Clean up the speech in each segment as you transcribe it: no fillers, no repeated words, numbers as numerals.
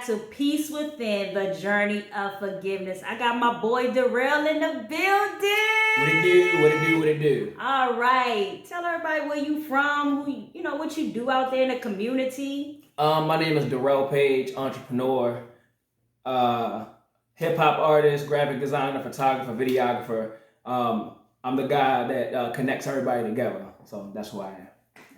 back to Peace Within, the Journey of Forgiveness. I got my boy Durell in the building. What it do? What it do? What it do? All right. Tell everybody where you from, what you do out there in the community. My name is Durell Page, entrepreneur, hip hop artist, graphic designer, photographer, videographer. I'm the guy that connects everybody together. So that's who I am.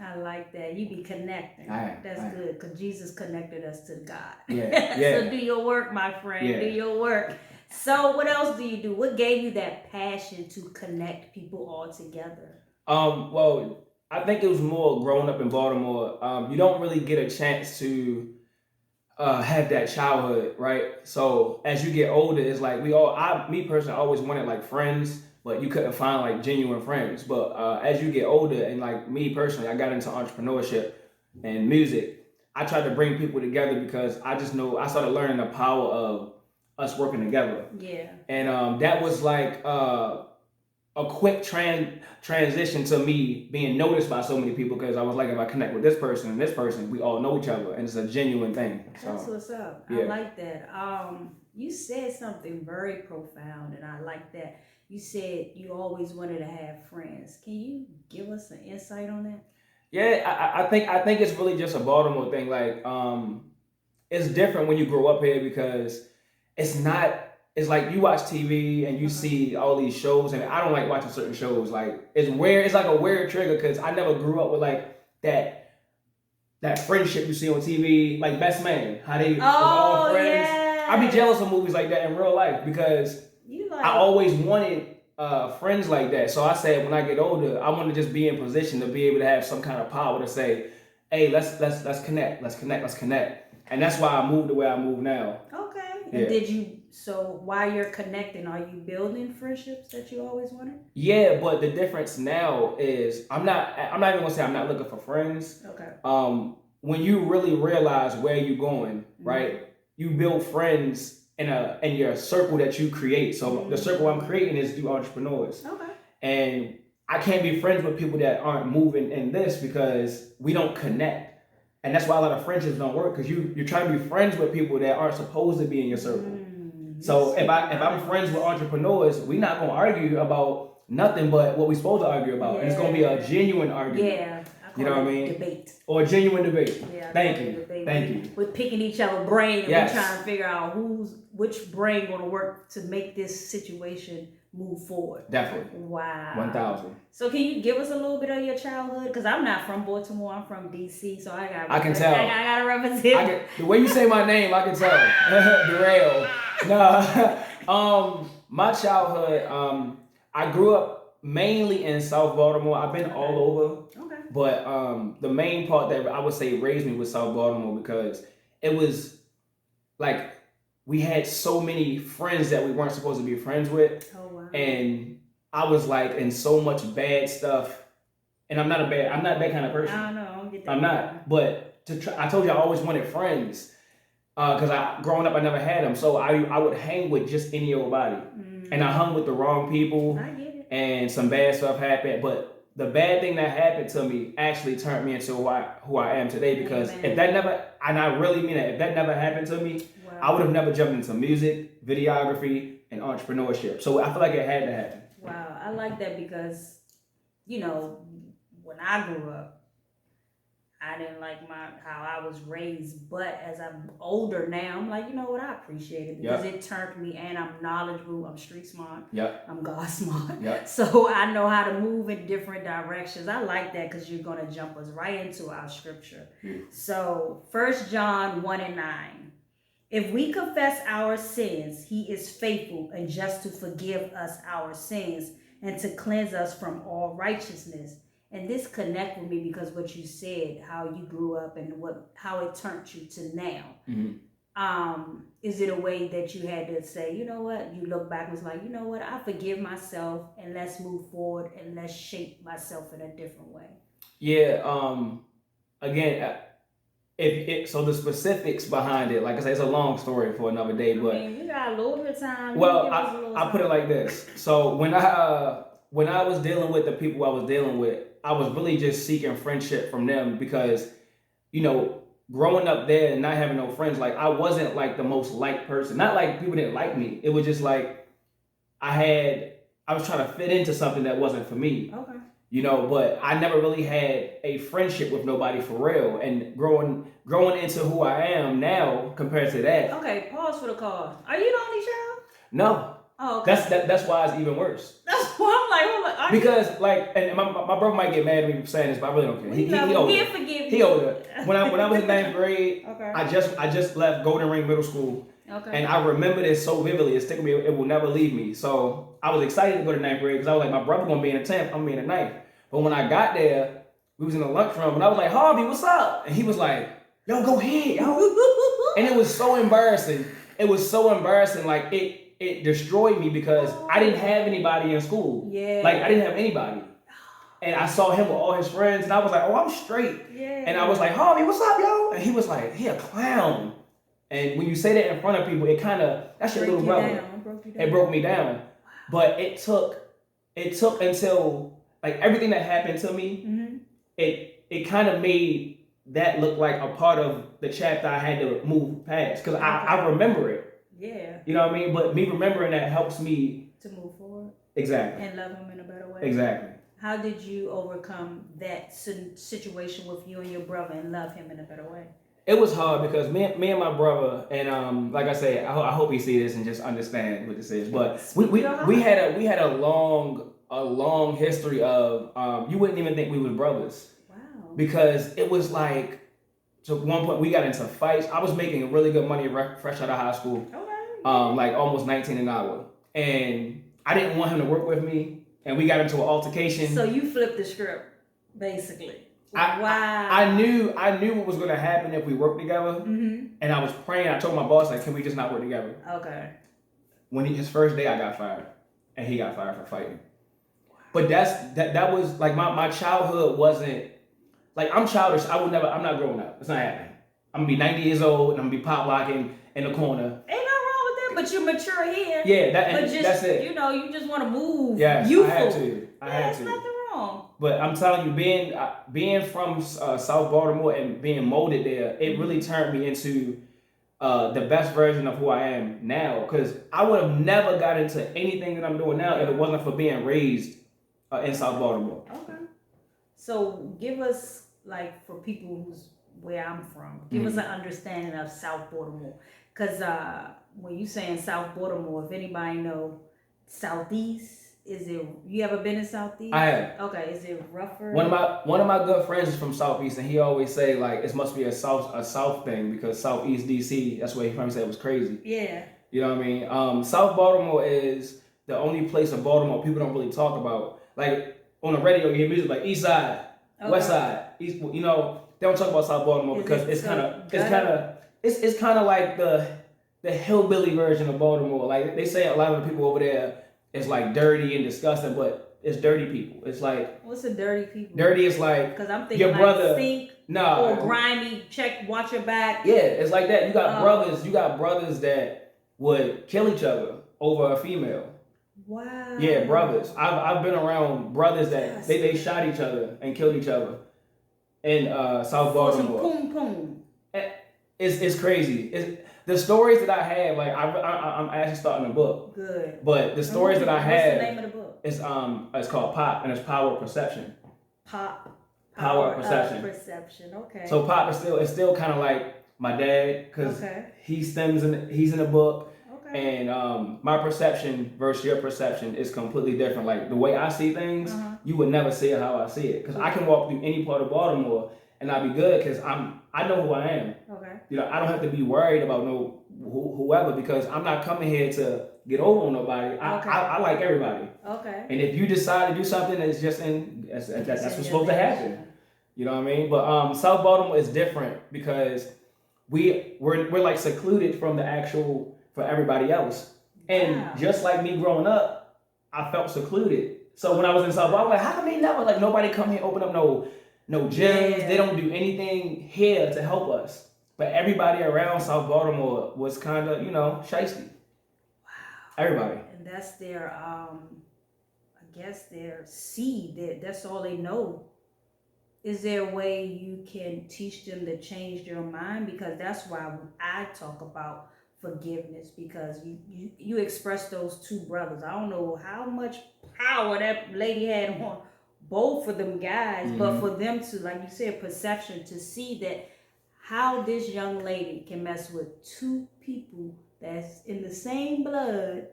I like that. You be connecting. That's good, because Jesus connected us to God. Yeah. So do your work, my friend. Yeah. Do your work. So what else do you do? What gave you that passion to connect people all together? Well, I think it was more growing up in Baltimore. You don't really get a chance to have that childhood, right? So as you get older, it's like me personally, I always wanted like friends, but you couldn't find like genuine friends. But as you get older, and like me personally, I got into entrepreneurship and music. I tried to bring people together because I just know I started learning the power of us working together. Yeah. And that was like a quick transition to me being noticed by so many people, because I was like, if I connect with this person and this person, we all know each other, and it's a genuine thing. So, that's what's up. Yeah. I like that. You said something very profound, and I like that. You said you always wanted to have friends. Can you give us an insight on that? Yeah, I think it's really just a Baltimore thing. Like, it's different when you grow up here, because it's like you watch TV and you see all these shows, and I don't like watching certain shows. Like, it's weird. It's like a weird trigger, because I never grew up with like that friendship you see on TV, like Best Man, how they all friends. Yeah. I be jealous of movies like that in real life, because I always wanted friends like that. So I said, when I get older, I want to just be in position to be able to have some kind of power to say, hey, let's connect. And that's why I moved the way I move now. Okay. Yeah. And so while you're connecting, are you building friendships that you always wanted? Yeah, but the difference now is I'm not even gonna say I'm not looking for friends. Okay. When you really realize where you're going, right? You build friends in your circle that you create. So the circle I'm creating is through entrepreneurs. Okay. And I can't be friends with people that aren't moving in this, because we don't connect. And that's why a lot of friendships don't work, because you're trying to be friends with people that aren't supposed to be in your circle. So if I'm friends with entrepreneurs, we're not gonna argue about nothing but what we're supposed to argue about. And it's gonna be a genuine argument. Yeah. You know what I mean? Debate. Or a genuine debate. Yeah. Thank you. We're picking each other's brain, and Yes. we're trying to figure out which brain gonna work to make this situation move forward. Definitely. Wow. 1,000. So can you give us a little bit of your childhood? Because I'm not from Baltimore. I'm from DC, so I can tell. I gotta represent. The way you say my name, I can tell. Durell. No. My childhood, I grew up mainly in South Baltimore. I've been all over. Okay. But the main part that I would say raised me was South Baltimore, because it was like we had so many friends that we weren't supposed to be friends with. Oh, wow. And I was like in so much bad stuff. And I'm not that kind of person. I don't know. I don't get that. I'm not. But I told you I always wanted friends. Because growing up, I never had them. So I would hang with just any old body. And I hung with the wrong people. I get it. And some bad stuff happened. But the bad thing that happened to me actually turned me into who I am today. Because if that never, and I really mean that, if that never happened to me, wow, I would have never jumped into music, videography, and entrepreneurship. So I feel like it had to happen. Wow, I like that, because, when I grew up, I didn't like how I was raised, but as I'm older now, I'm like, you know what, I appreciate it, because it turned me, and I'm knowledgeable, I'm street smart, I'm God smart, so I know how to move in different directions. I like that, because you're going to jump us right into our scripture. So 1 John 1:9, if we confess our sins, he is faithful and just to forgive us our sins and to cleanse us from all righteousness. And this connect with me, because what you said, how you grew up and how it turned you to now. Is it a way that you had to say, you know what, you look back and was like, you know what, I forgive myself, and let's move forward and let's shape myself in a different way? Yeah. Again, so the specifics behind it, like I said, it's a long story for another day. But we got a little bit of time. Well, I put it like this. So when I was dealing with the people I was dealing with, I was really just seeking friendship from them, because, growing up there and not having no friends, like I wasn't like the most liked person. Not like people didn't like me. It was just like I was trying to fit into something that wasn't for me. Okay. You know, but I never really had a friendship with nobody for real. And growing into who I am now compared to that. Okay, pause for the cause. Are you the only child? No. Oh, okay. That's why it's even worse. That's why I'm like, because like, and my brother might get mad at me for saying this, but I really don't care. He older. He'll forgive He you. older. When I was in ninth grade, okay. I just left Golden Ring Middle School. Okay. And I remember this so vividly. It's sticking me. It will never leave me. So I was excited to go to ninth grade because I was like, my brother gonna be in the 10th. I'm gonna be in the 9th. But when I got there, we was in the lunchroom, and I was like, Harvey, what's up? And he was like, yo, go ahead, yo. And it was so embarrassing. It was so embarrassing. Like it destroyed me because I didn't have anybody in school. Yeah. Like I didn't have anybody. And I saw him with all his friends, and I was like, oh, I'm straight. Yeah. And I was like, Harvey, what's up, yo? And he was like, he a clown. And when you say that in front of people, it kind of, that's your little brother. It broke me down. But it took until like everything that happened to me, mm-hmm. it kind of made that look like a part of the chapter I had to move past. Because I remember it. Yeah. You know what I mean? But me remembering that helps me to move forward. Exactly. And love him in a better way. Exactly. How did you overcome that situation with you and your brother and love him in a better way? It was hard because me and my brother, and like I said, I hope he see this and just understand what this is. But we had a long history of you wouldn't even think we were brothers. Wow. Because it was like, to one point we got into fights. I was making really good money fresh out of high school. Okay. Like almost 19 an hour, and I didn't want him to work with me, and we got into an altercation. So you flipped the script, basically. Wow. I knew what was going to happen if we worked together, mm-hmm. and I was praying. I told my boss, like, can we just not work together? Okay. When his first day, I got fired, and he got fired for fighting. But that was like my childhood wasn't like, I'm childish. I'm not growing up. It's not happening. I'm gonna be 90 years old and I'm gonna be pop locking in the corner. Ain't nothing wrong with that, but you're mature here. Yeah, that's it. You know, you just want to move. Yes, youthful. I had to. There's nothing wrong. But I'm telling you, being from South Baltimore and being molded there, it really turned me into the best version of who I am now. Because I would have never got into anything that I'm doing now if it wasn't for being raised in South Baltimore. Okay. So give us, like, for people who's where I'm from, give us an understanding of South Baltimore. Because when you saying South Baltimore, if anybody know Southeast, you ever been in Southeast? I have. Okay, is it rougher? One of my good friends is from Southeast, and he always say like it must be a South thing because Southeast DC, that's where he from, said it was crazy. Yeah. You know what I mean? South Baltimore is the only place in Baltimore people don't really talk about. Like on the radio, you hear music like East Side, West Side, East. You know, they don't talk about South Baltimore because it's kind of like the hillbilly version of Baltimore. Like they say, a lot of the people over there is like dirty and disgusting, but it's dirty people. It's like, what's a dirty people? Dirty is like, because I'm thinking your like brother, stink or grimy. Watch your back. Yeah, it's like that. You got brothers. You got brothers that would kill each other over a female. Wow. Yeah, brothers. I've been around brothers that they shot each other and killed each other in South Baltimore. Some poom. It's crazy. The stories that I have, like I'm actually starting a book. Good. But the stories that I have, what's the name of the book? It's called Pop, and it's Power of Perception. Power of Perception. Perception. Okay. So Pop is still kind of like my dad because he's in the book. And my perception versus your perception is completely different. Like the way I see things, you would never see it how I see it. Because I can walk through any part of Baltimore and I'll be good because I know who I am. Okay. You know, I don't have to be worried about whoever because I'm not coming here to get over on nobody. I like everybody. Okay. And if you decide to do something that's just that's what's supposed to happen. You know what I mean? But South Baltimore is different because we're like secluded from the actual for everybody else. And just like me growing up, I felt secluded. So when I was in South Baltimore, I was like, how come they never, like, nobody come here, open up no gyms. Yeah. They don't do anything here to help us. But everybody around South Baltimore was kind of, shiesty. Wow. Everybody. And that's their, I guess their seed. That's all they know. is there a way you can teach them to change their mind? Because that's why I talk about forgiveness, because you express those two brothers. I don't know how much power that lady had on both of them guys, but for them to, like you said, perception, to see that how this young lady can mess with two people that's in the same blood.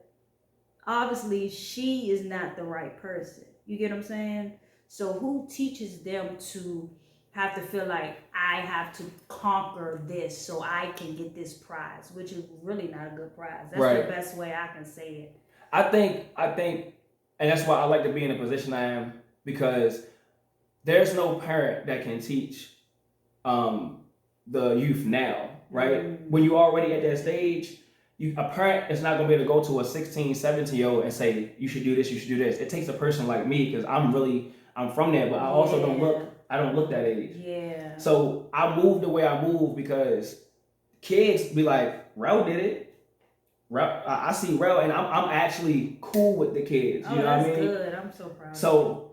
Obviously she is not the right person. You get what I'm saying? So who teaches them to have to feel like I have to conquer this so I can get this prize, which is really not a good prize. That's right. The best way I can say it. I think, and that's why I like to be in the position I am, because there's no parent that can teach the youth now, right? When you're already at that stage, a parent is not going to be able to go to a 16, 17-year-old and say, you should do this, you should do this. It takes a person like me, because I'm from there, but I also don't look that age. Yeah. So I moved the way I moved because kids be like, Rel did it. I see Rel, and I'm actually cool with the kids. You know what I mean? Good. I'm so proud. So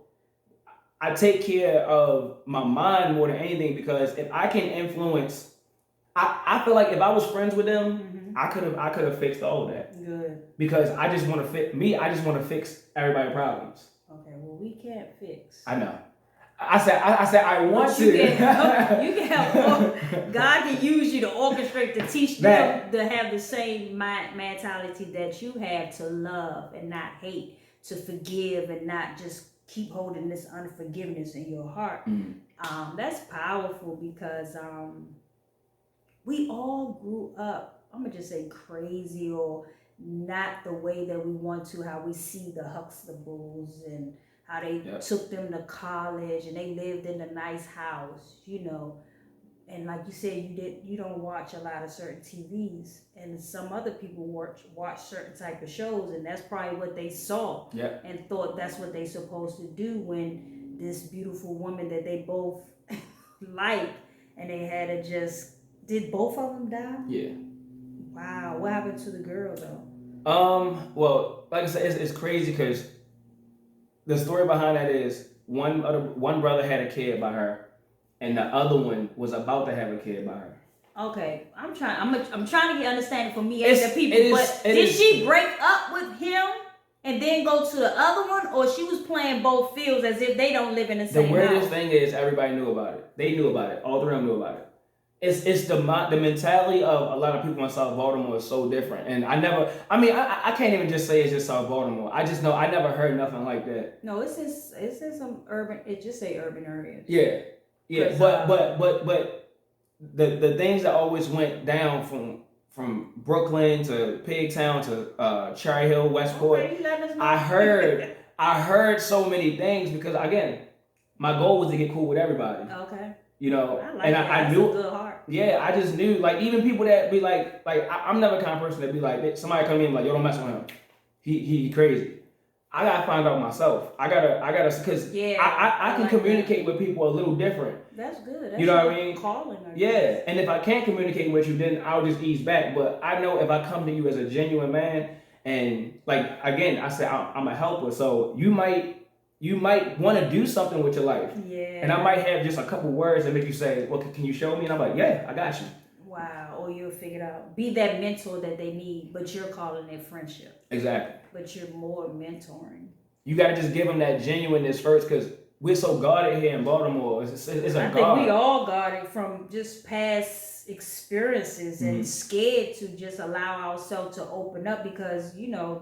I take care of my mind more than anything, because if I can influence, I feel like if I was friends with them, I could have fixed all of that. Good. Because I just want to I just want to fix everybody's problems. Okay, well, we can't fix. I know. I said I want to. You can help. God can use you to orchestrate, to teach them to have the same mentality that you have, to love and not hate, to forgive and not just keep holding this unforgiveness in your heart. That's powerful, because we all grew up, I'm gonna just say crazy, or not the way that we want to, how we see the Huxtables and how they took them to college and they lived in a nice house, you know. And like you said, you don't watch a lot of certain TVs, and some other people watch certain type of shows, and that's probably what they saw and thought that's what they supposed to do, when this beautiful woman that they both like, and they had to just, did both of them die? Yeah. Wow, what happened to the girl though? Well, like I said, it's crazy, because the story behind that is one brother had a kid by her, and the other one was about to have a kid by her. Okay, I'm trying to get understanding for me and the people. Did she break up with him and then go to the other one, or she was playing both fields as if they don't live in the same house? The weirdest thing is everybody knew about it. They knew about it. All three of them knew about it. It's the mentality of a lot of people in South Baltimore is so different, and I can't even just say it's just South Baltimore. I just know I never heard nothing like that. No, it's just some urban. It just say urban areas. Yeah. But the things that always went down from Brooklyn to Pigtown to Cherry Hill, Westport. Okay, let us know. I heard so many things, because again, my goal was to get cool with everybody. Okay. You know, I knew. That's a good heart. Yeah, I just knew, like, even people that be like I'm never the kind of person that be like, somebody come in like, yo, don't mess with him. He crazy. I gotta find out myself. I gotta, because I can communicate with people a little different. That's good. That's, you know what I mean? Calling. Yeah, and if I can't communicate with you, then I'll just ease back. But I know if I come to you as a genuine man, and like again, I said I'm a helper, so you might want to do something with your life. Yeah. And I might have just a couple words that make you say, well, can you show me? And I'm like, yeah, I got you. Wow. Or you'll figure it out. Be that mentor that they need, but you're calling it friendship. Exactly. But you're more mentoring. You got to just give them that genuineness first, because we're so guarded here in Baltimore. It's a guard. I think we all guarded from just past experiences and scared to just allow ourselves to open up, because, you know,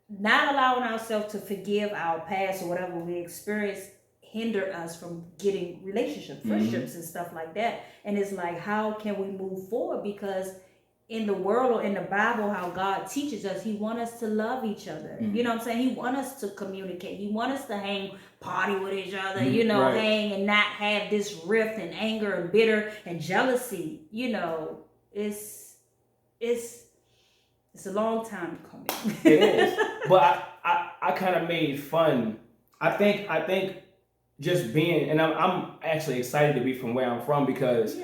not allowing ourselves to forgive our past or whatever we experienced hinder us from getting relationships, friendships, and stuff like that. And it's like, how can we move forward? Because in the world or in the Bible, how God teaches us, he wants us to love each other. You know what I'm saying? He wants us to communicate. He wants us to party with each other, you know, right. Hang and not have this rift and anger and bitter and jealousy. You know, it's a long time coming. It is. But I kind of made fun. I think just being, and I'm actually excited to be from where I'm from, because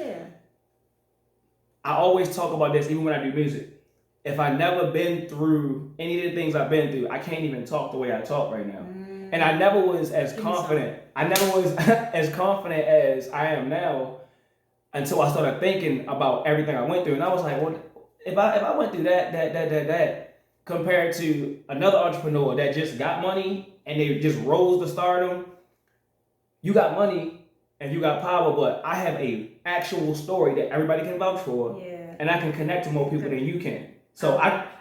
I always talk about this even when I do music. If I never been through any of the things I've been through, I can't even talk the way I talk right now. And And I never was as confident. I never was as confident as I am now until I started thinking about everything I went through. And I was like, well, if I went through that, compared to another entrepreneur that just got money and they just rose to stardom, you got money and you got power, but I have a actual story that everybody can vouch for, and I can connect to more people than you can. So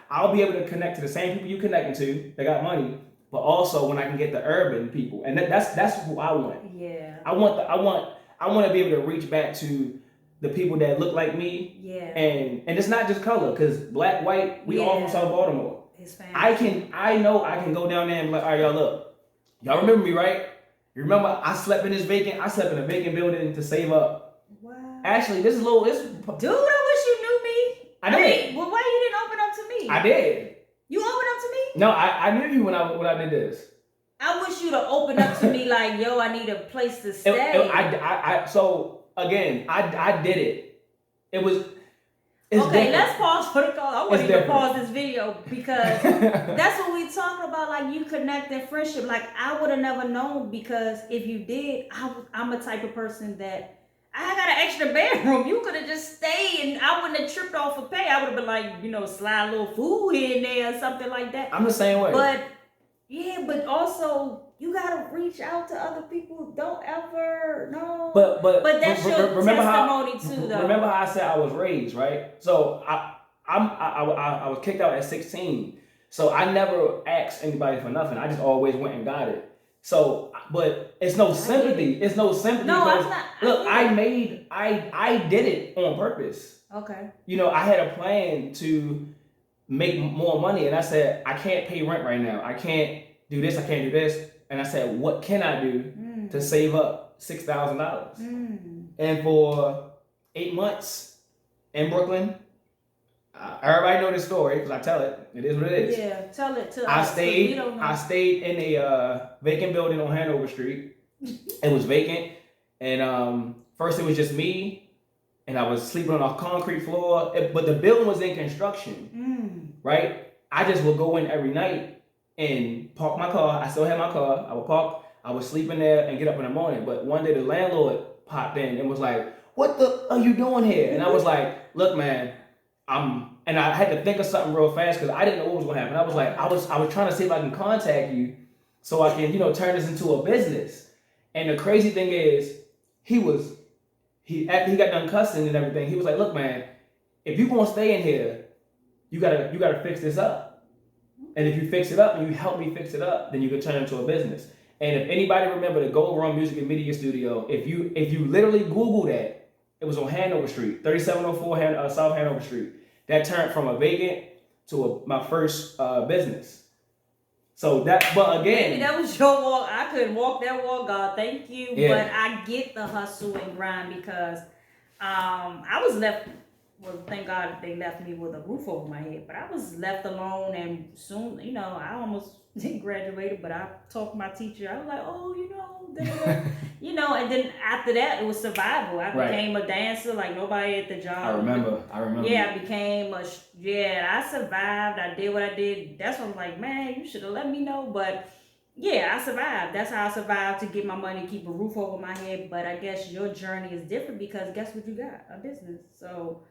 I'll be able to connect to the same people you connecting to that got money, but also when I can get the urban people, and that's who I want. Yeah. I want to be able to reach back to the people that look like me. Yeah. And it's not just color, because black, white, we all from South Baltimore. Hispanic. I know I can go down there and be like, all right, y'all look, y'all remember me, right? You remember I slept in a vacant building to save up. Wow. Actually, dude, I wish you knew me. I did. Well, why you didn't open up to me? I did. You opened up to me? No, I knew you when I did this. I wish you to open up to me like, yo, I need a place to stay. So again, I did it. It's okay, different. let's pause for the call. I want you to pause this video because that's what we talking about. Like, you connect and friendship. Like, I would have never known, because if you did, I'm a type of person that I got an extra bedroom. You could have just stayed and I wouldn't have tripped off of pay. I would have been like, slide a little food in there or something like that. I'm the same way. But also you gotta reach out to other people. Don't ever But that's your testimony too, though. Remember how I said I was raised, right? So I was kicked out at 16. So I never asked anybody for nothing. I just always went and got it. So, but it's no sympathy. It's no sympathy. No, I'm not. Look, I did it on purpose. Okay. I had a plan to make more money, and I said, I can't pay rent right now. I can't do this. I can't do this. And I said, what can I do to save up $6,000? And for 8 months in Brooklyn, everybody know this story because I tell it. It is what it is. Yeah, tell it to us. I I stayed in a vacant building on Hanover Street. It was vacant, and first it was just me, and I was sleeping on a concrete floor. But the building was in construction, right? I just would go in every night and park my car. I still had my car. I would park. I would sleep in there and get up in the morning. But one day the landlord popped in and was like, "What the are you doing here?" And I was like, "Look, man, and I had to think of something real fast because I didn't know what was going to happen. I was like, I was trying to see if I can contact you so I can, turn this into a business. And the crazy thing is, after he got done cussing and everything, he was like, "Look, man, if you gonna stay in here, you gotta fix this up. And if you fix it up and you help me fix it up, then you can turn it into a business." And if anybody remember the Gold Run Music and Media Studio, if you literally Google that, it was on Hanover Street, 3704 South Hanover Street. That turned from a vacant to my first business. So but again, maybe that was your walk. I couldn't walk that walk, God, thank you. Yeah. But I get the hustle and grind because I was left. Well, thank God they left me with a roof over my head. But I was left alone, and soon, I almost graduated. But I talked to my teacher. I was like, "Oh, and then after that, it was survival. I became a dancer, like nobody at the job. I remember. Yeah, I became I survived. I did what I did. That's when I'm like, man, you should have let me know. But yeah, I survived. That's how I survived to get my money, keep a roof over my head. But I guess your journey is different because guess what you got? A business. So.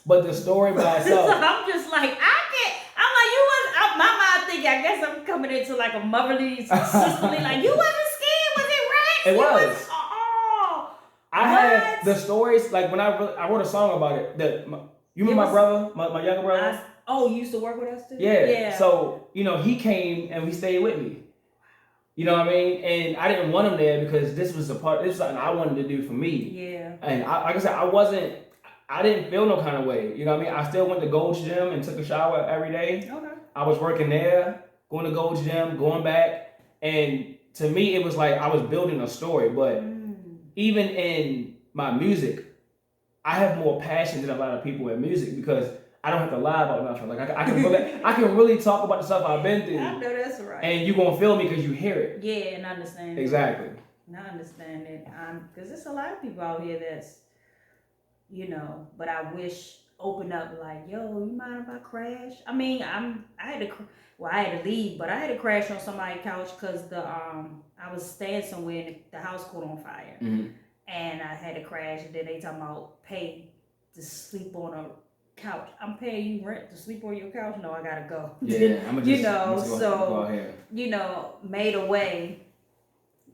But the story by itself. So I'm just like, I'm like, you was, my mind thinking, I guess I'm coming into like a motherly, sisterly, like, you wasn't scared, was it right? It was. I had the stories, like when I wrote a song about it. You remember my brother, my younger brother? You used to work with us too? Yeah. So, he came and he stayed with me. You know what I mean? And I didn't want him there because this was something I wanted to do for me. Yeah. And like I said, I didn't feel no kind of way. You know what I mean? I still went to Gold's Gym and took a shower every day. Okay. I was working there, going to Gold's Gym, going back. And to me, it was like I was building a story. But even in my music, I have more passion than a lot of people in music because I don't have to lie about nothing. Like I can really talk about the stuff I've been through. I know that's right. And you're going to feel me because you hear it. Yeah, and understand. Exactly. I understand it. Because there's a lot of people out here that's, but I wish open up like, yo, you mind if I crash? I mean, I had to leave, but I had to crash on somebody's couch because I was staying somewhere and the house caught on fire, and I had to crash. And then they talking about pay to sleep on a couch. I'm paying you rent to sleep on your couch. No, I gotta go. Yeah, Made a way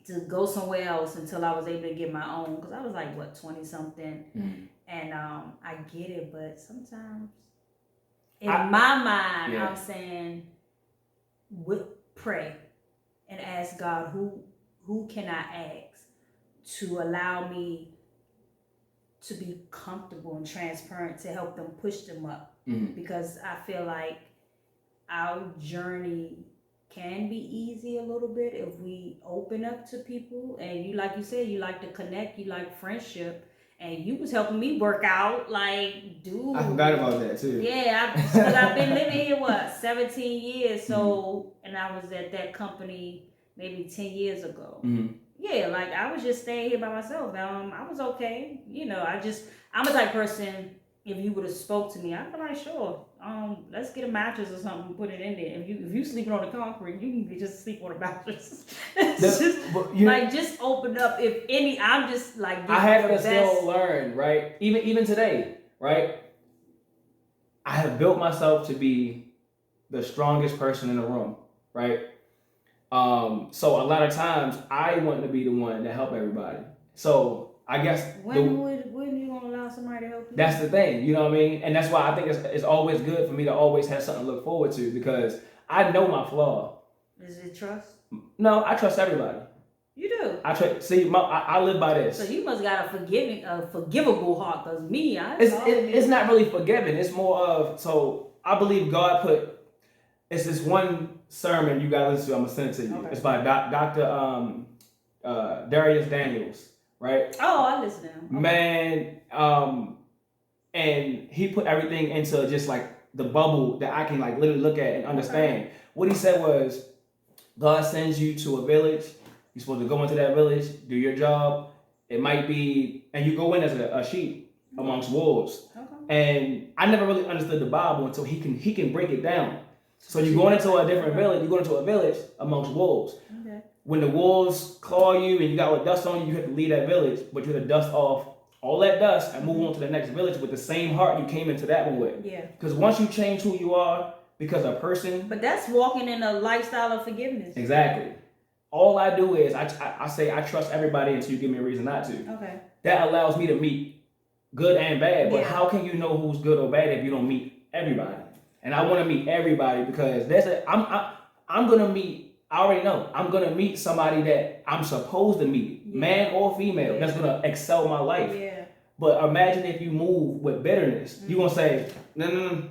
to go somewhere else until I was able to get my own, because I was like, what, 20 something. And I get it, but sometimes in my mind, I'm saying, pray and ask God, who can I ask to allow me to be comfortable and transparent to help them push them up, because I feel like our journey can be easy a little bit if we open up to people. And you, like you said, you like to connect, you like friendship, and you was helping me work out, like, dude. I forgot about that too. Yeah, because I've been living here 17 years. So, and I was at that company maybe 10 years ago. Yeah, like I was just staying here by myself. I was okay. I'm a type of person. If you would have spoke to me, I'd be like, sure. Let's get a mattress or something and put it in there. If you sleeping on the concrete, you can just sleep on a mattress. Just open up. If any, I'm just like, I have to still learn, right? Even today, right? I have built myself to be the strongest person in the room, right? So a lot of times I want to be the one to help everybody. So I guess when you gonna allow somebody to help you? That's the thing, you know what I mean? And that's why I think it's always good for me to always have something to look forward to, because I know my flaw. Is it trust? No, I trust everybody. You do. I trust. See, I live by this. So you must got a forgivable heart, because me, it's not really forgiving. It's more of, so I believe God put. It's this one sermon you gotta listen to. I'm gonna send it to you. Okay. It's by Dr. Darius Daniels. Right? Oh, I listen to him. Okay. Man, and he put everything into just like the bubble that I can like literally look at and understand. Okay. What he said was, God sends you to a village. You're supposed to go into that village, do your job. It might be, and you go in as a sheep amongst wolves. Okay. And I never really understood the Bible until he can break it down. So you're going into a different village. You're going into a village amongst wolves. Okay. When the wolves claw you and you got all dust on you, you have to leave that village, but you have to dust off all that dust and move on to the next village with the same heart you came into that one with. Yeah. Because once you change who you are, because a person. But that's walking in a lifestyle of forgiveness. Exactly. All I do is I say I trust everybody until you give me a reason not to. Okay. That allows me to meet good and bad. But how can you know who's good or bad if you don't meet everybody? And I want to meet everybody, because I'm gonna meet. I already know I'm gonna meet somebody that I'm supposed to meet, man or female, that's gonna excel my life. Yeah. But imagine if you move with bitterness, you're gonna say no.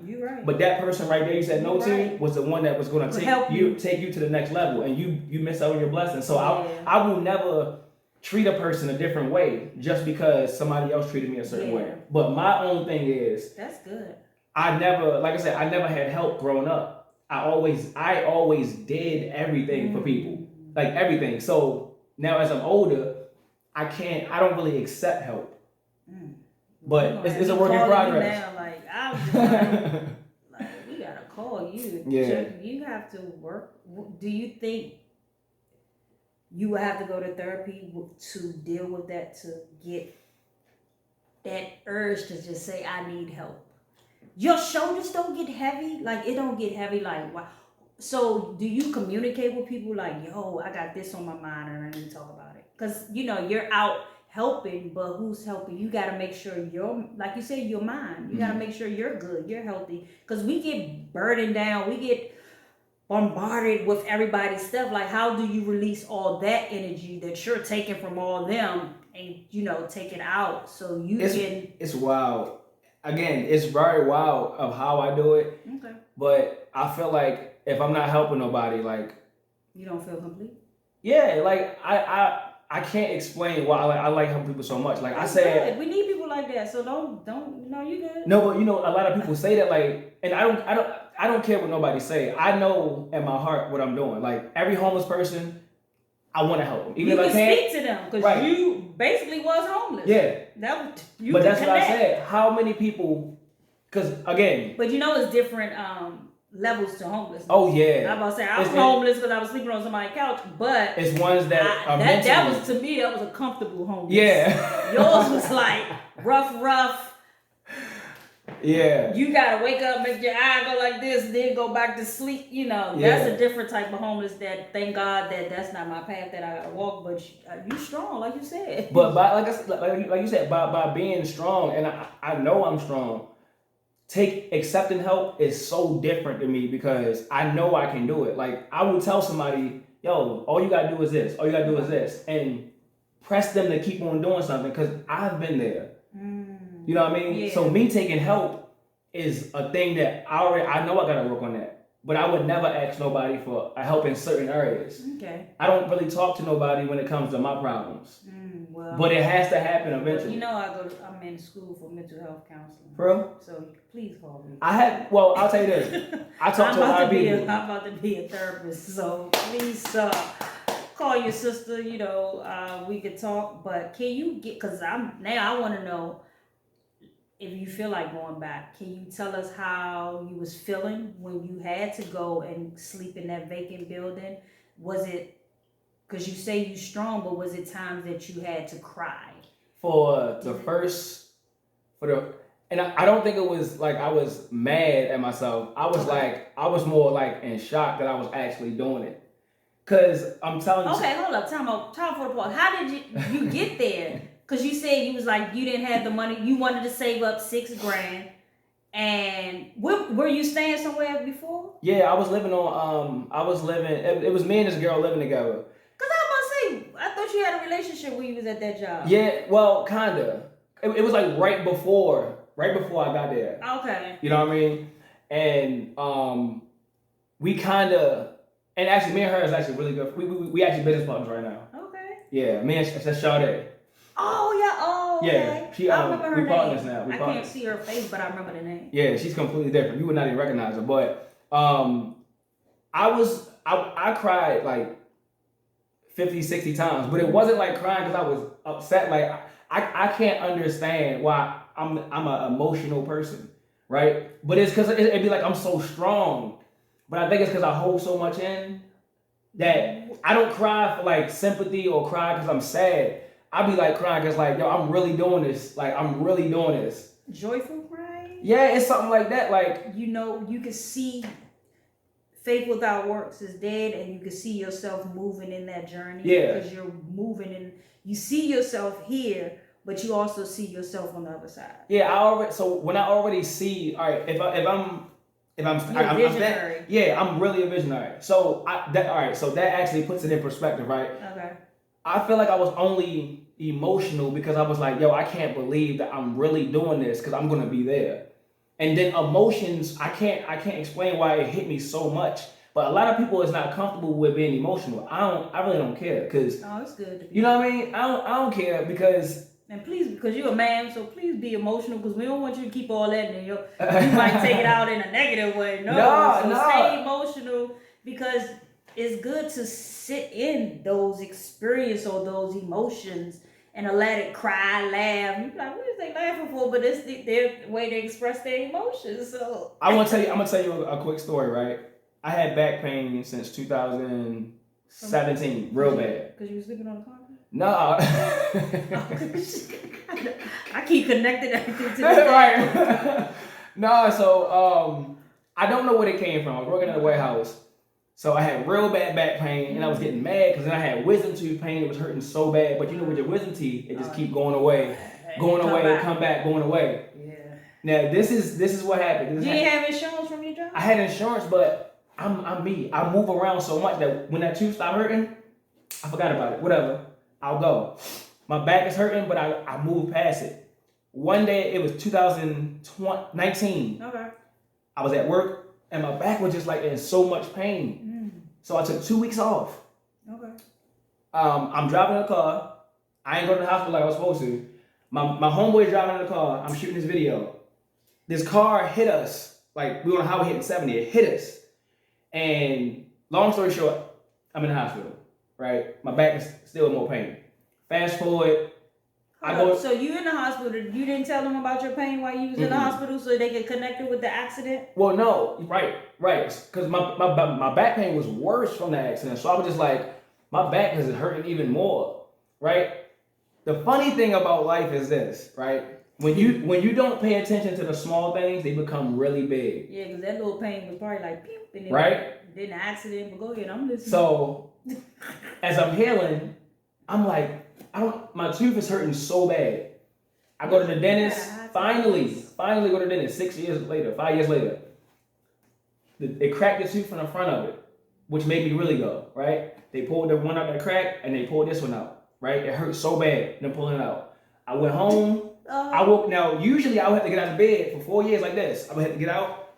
You're right. But that person right there you said no to was the one that was gonna take you to the next level, and you miss out on your blessing. So I will never treat a person a different way just because somebody else treated me a certain way. But my own thing is, that's good. I never had help growing up. I always did everything for people, like everything. So now as I'm older, I don't really accept help. But it's a work in progress. Now, like I was just like, we gotta call you. Yeah. You have to work. Do you think you will have to go to therapy to deal with that, to get that urge to just say, I need help? Your shoulders don't get heavy? Like, it don't get heavy, like, wow. So, do you communicate with people like, yo, I got this on my mind and I need to talk about it? Because, you're out helping, but who's helping? You got to make sure like you said, your mind. You got to make sure you're good, you're healthy. Because we get burdened down, we get bombarded with everybody's stuff. Like, how do you release all that energy that you're taking from all them and, take it out so It's wild. Again, it's very wild of how I do it. Okay. But I feel like if I'm not helping nobody, like, you don't feel complete? Yeah, like I can't explain why I like helping people so much. Like that's I said, good. We need people like that. So don't you good? No, but a lot of people say that, like, and I don't care what nobody say. I know in my heart what I'm doing. Like every homeless person, I want to help them. Even if I can't speak to them because you basically was homeless. Yeah. But that's what I said. How many people? Because again. But it's different levels to homelessness. Oh yeah. I'm about to say I was homeless because I was sleeping on somebody's couch, but it's ones that are mentally. That was, to me, that was a comfortable homeless. Yeah. Yours was like rough. Yeah. You gotta wake up, make your eye go like this, then go back to sleep. That's a different type of homeless. That thank God that's not my path that I gotta walk. But you strong, like you said. But like you said, by being strong, and I know I'm strong. Accepting help is so different to me because I know I can do it. Like I will tell somebody, yo, all you gotta do is this. All you gotta do is this, and press them to keep on doing something because I've been there. You know what I mean? Yeah. So me taking help is a thing that I know I gotta work on that. But I would never ask nobody for help in certain areas. Okay. I don't really talk to nobody when it comes to my problems. But it has to happen eventually. I'm in school for mental health counseling. Bro? So please call me. I'll tell you this. I talk to a lot of people. I'm about to be a therapist, so please call your sister. We could talk. But can you because I want to know if you feel like going back. Can you tell us how you was feeling when you had to go and sleep in that vacant building? Was it because you say you strong, but was it times that you had to cry? And I don't think it was like I was mad at myself. I was more like in shock that I was actually doing it. Cause I'm telling you. Okay, hold up, time for the pause. How did you get there? Cause you said you was like you didn't have the money. You wanted to save up $6,000. And were you staying somewhere before? Yeah, I was living on. It was me and this girl living together. Cause I was about to say, I thought you had a relationship when you was at that job. Yeah, well, kinda. It was like right before I got there. Okay. You know what I mean? And we kinda, and actually me and her is actually really good. We actually business partners right now. Okay. Yeah, me and that's Sade. Oh yeah. Oh. Okay. Yeah. I remember her name. Partners now. I can't see her face, but I remember the name. Yeah, she's completely different. You would not even recognize her. But I cried like 50, 60 times, but it wasn't like crying because I was upset. Like I can't understand why I'm an emotional person, right? But it's because it'd be like I'm so strong, but I think it's because I hold so much in that I don't cry for like sympathy or cry because I'm sad. I be like crying because like, yo, I'm really doing this. Like I'm really doing this. Joyful crying? Yeah, it's something like that. Like you can see faith without works is dead, and you can see yourself moving in that journey. Yeah. Because you're moving and you see yourself here, but you also see yourself on the other side. Yeah, so when I already see, all right, if I'm visionary. I'm really a visionary. So that actually puts it in perspective, right? Okay. I feel like I was only emotional because I was like, yo, I can't believe that I'm really doing this because I'm gonna be there. And then emotions, I can't explain why it hit me so much. But a lot of people is not comfortable with being emotional. I really don't care because it's good. You know what I mean? I don't care because. And please, because you're a man, so please be emotional because we don't want you to keep all that and you might take it out in a negative way. No. Stay emotional because it's good to sit in those experiences or those emotions and let it cry, laugh. You be like, what is they laughing for? But it's their way to express their emotions. So I'm gonna tell you a quick story, right? I had back pain since 2017, real bad. Because you was sleeping on the concrete? No. I keep connecting everything to that. Right. No, so I don't know where it came from. I was working in a warehouse. So I had real bad back pain, and I was getting mad because then I had wisdom tooth pain. It was hurting so bad. But with your wisdom teeth, it just keep going away, come back, going away. Yeah. Now this is what happened. You didn't have insurance from your job? I had insurance, but I'm me. I move around so much that when that tooth stopped hurting, I forgot about it. Whatever, I'll go. My back is hurting, but I moved past it. One day, it was 2019. Okay. I was at work, and my back was just like in so much pain. So I took 2 weeks off. Okay. I'm driving a car. I ain't going to the hospital like I was supposed to. My homeboy driving in the car. I'm shooting this video. This car hit us. Like, we were on the highway hitting 70. It hit us. And long story short, I'm in the hospital, right? My back is still in more pain. Fast forward, So you in the hospital? You didn't tell them about your pain while you was in the hospital, so they could connect it with the accident? Well, no, right, because my back pain was worse from the accident, so I was just like, my back is hurting even more, right? The funny thing about life is this, right? When you don't pay attention to the small things, they become really big. Yeah, because that little pain was probably like, pew, and then right? Didn't accident, but go ahead, I'm listening. So as I'm healing, I'm like, my tooth is hurting so bad. I go to the dentist. Finally go to the dentist. 5 years later, they cracked the tooth from the front of it, which made me really go, right? They pulled the one out that crack and they pulled this one out, right? It hurt so bad, them pulling it out. I went home. I woke. Now, usually I would have to get out of bed for 4 years like this. I would have to get out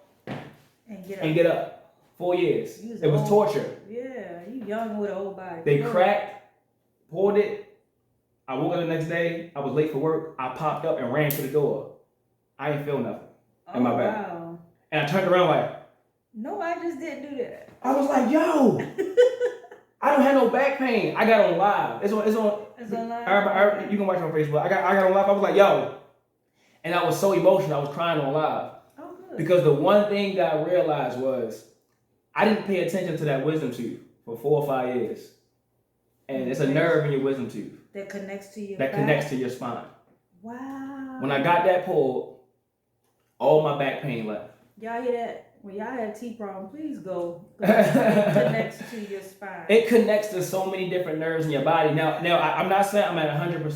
and get up. 4 years. It was torture. Yeah, you young with a whole body. They cracked, pulled it. I woke up the next day. I was late for work. I popped up and ran to the door. I didn't feel nothing in my back. Wow. And I turned around like, no, I just didn't do that. I was like, yo, I don't have no back pain. I got on live. It's on live. You can watch it on Facebook. I got on live. I was like, yo. And I was so emotional. I was crying on live. Oh, good. Because the one thing that I realized was I didn't pay attention to that wisdom tooth for 4 or 5 years. And it's a nerve in your wisdom tooth. That connects to your back. Connects to your spine. Wow. When I got that pulled, all my back pain left. Y'all hear that? When y'all have T problem, please go. It connects to your spine. It connects to so many different nerves in your body. Now I'm not saying I'm at 100%.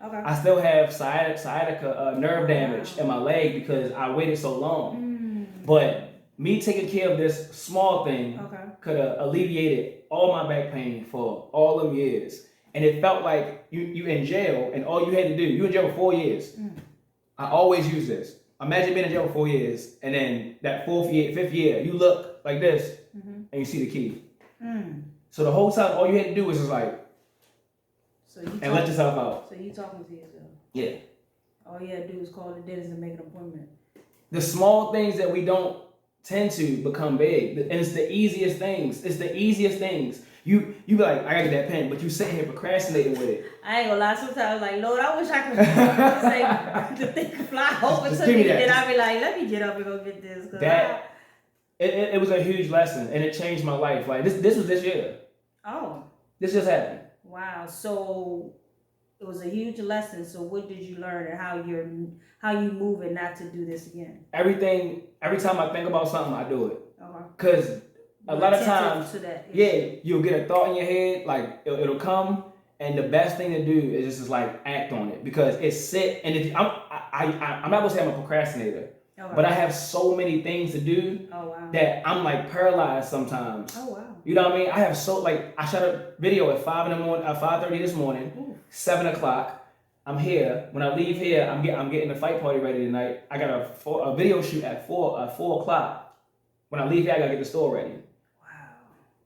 Okay. I still have sciatica nerve damage in my leg because I waited so long. But me taking care of this small thing could have alleviated all my back pain for all them years. And it felt like you in jail and all you had to do, you in jail for 4 years. I always use this. Imagine being in jail for 4 years, and then that fifth year, you look like this, and you see the key. So the whole time, all you had to do was just like, let yourself out. So you talking to yourself. Yeah. All you had to do is call the dentist and make an appointment. The small things that we don't tend to become big, and it's the easiest things. It's the easiest things. You be like, I gotta get that pen, but you sit here procrastinating with it. I ain't gonna lie, sometimes like, Lord, I wish I could say the thing could fly over to me, and then I'd be like, let me get up and go get this. It was a huge lesson, and it changed my life. Like this was this year. Oh. This just happened. Wow. So it was a huge lesson. So what did you learn, and how you moving not to do this again? Every time I think about something, I do it. Okay. Cause a lot of times, you'll get a thought in your head, like it'll come, and the best thing to do is just like act on it because it's sit. And if I'm not gonna say I'm a procrastinator, but I have so many things to do that I'm like paralyzed sometimes. Oh wow! You know what I mean? I have I shot a video at 5:30 this morning, 7 o'clock. I'm here. When I leave here, I'm getting the fight party ready tonight. I got a video shoot at 4 o'clock. When I leave here, I gotta get the store ready.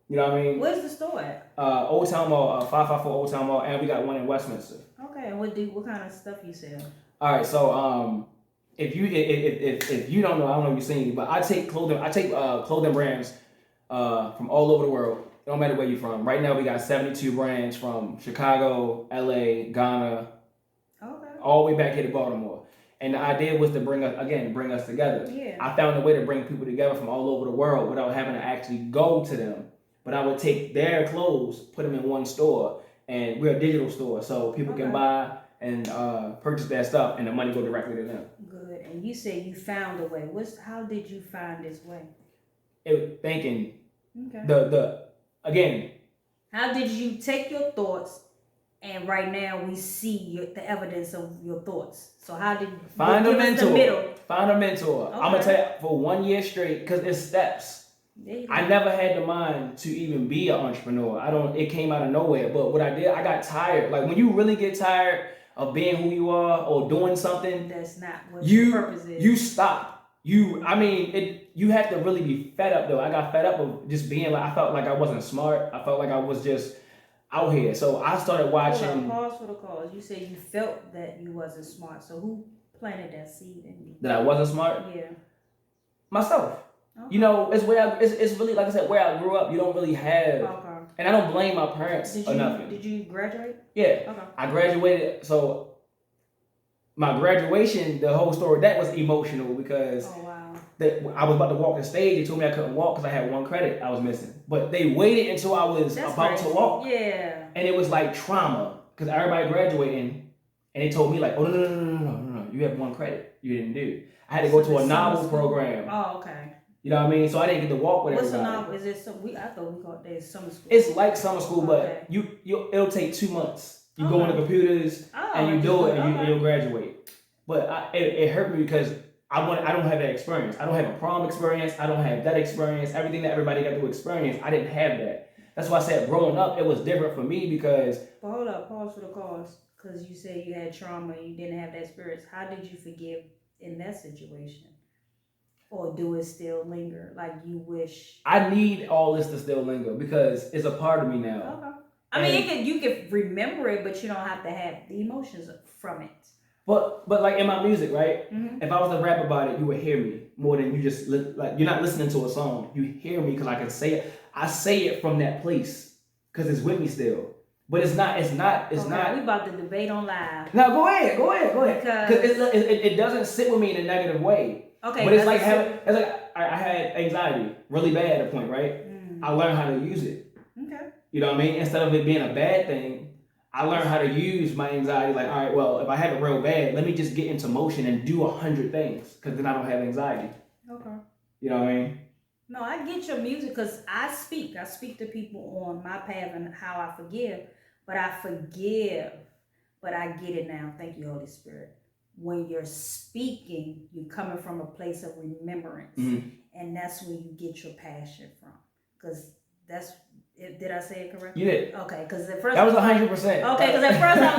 You know what I mean? Where's the store at? Old Town Mall, 554 Old Town Mall, and we got one in Westminster. Okay, and what kind of stuff you sell? All right, so if you don't know, I don't know if you've seen, but I take clothing brands from all over the world. It don't matter where you're from. Right now, we got 72 brands from Chicago, LA, Ghana, all the way back here to Baltimore. And the idea was to bring us together. Yeah. I found a way to bring people together from all over the world without having to actually go to them. But I would take their clothes, put them in one store, and we're a digital store, so people can buy and purchase their stuff, and the money go directly to them. Good. And you say you found a way. How did you find this way? Thinking. Okay. Again. How did you take your thoughts, and right now we see the evidence of your thoughts? So how did you find a mentor? Find a mentor. Okay. I'm gonna tell you for 1 year straight because it's steps. I never had the mind to even be an entrepreneur. It came out of nowhere. But what I did, I got tired. Like when you really get tired of being who you are or doing something, that's not what your purpose is. You stop. You have to really be fed up though. I got fed up of just being like, I felt like I wasn't smart. I felt like I was just out here. So I started watching. Pause for the cause. You said you felt that you wasn't smart. So who planted that seed in you? That I wasn't smart? Yeah. Myself. Okay. You know, it's really, like I said, where I grew up. You don't really have, and I don't blame my parents or nothing. Did you graduate? Yeah, okay. I graduated. So my graduation, the whole story, that was emotional because Oh wow. I was about to walk the stage. They told me I couldn't walk because I had one credit I was missing. But they waited until I was That's about crazy. to walk. Yeah. And it was like trauma because everybody graduating, and they told me like, oh no, you have one credit you didn't do. I had to go to a novel program. Oh, okay. You know what I mean? So I didn't get to walk with What's everybody. a novel? Is it some? I thought we called it summer school. It's like summer school, but Okay. it'll take 2 months. You go Okay. on the computers and you do it, and you'll graduate. But it hurt me because I don't have that experience. I don't have a prom experience. I don't have that experience. Everything that everybody got to experience, I didn't have that. That's why I said growing up, it was different for me because. But hold up, pause for the cause. Because you said you had trauma, you didn't have that experience. How did you forgive in that situation? Or do it still linger? Like you wish? I need all this to still linger because it's a part of me now. Okay. I mean, you can remember it, but you don't have to have the emotions from it. But like in my music, right? Mm-hmm. If I was to rap about it, you would hear me more than you just like you're not listening to a song. You hear me because I can say it. I say it from that place because it's with me still. But it's not. It's not. We about to debate on live. No, go ahead. Because it doesn't sit with me in a negative way. Okay. But it's like I had anxiety really bad at a point, right? I learned how to use it. Okay. You know what I mean? Instead of it being a bad thing, I learned how to use my anxiety. Like, all right, well, if I have it real bad, let me just get into motion and do 100 things because then I don't have anxiety. Okay. You know what I mean? No, I get your music because I speak to people on my path and how I forgive, but I get it now. Thank you, Holy Spirit. When you're speaking, you're coming from a place of remembrance, and that's when you get your passion from. Because did I say it correctly? You did. Okay, because at first that was 100%. Okay, because at first I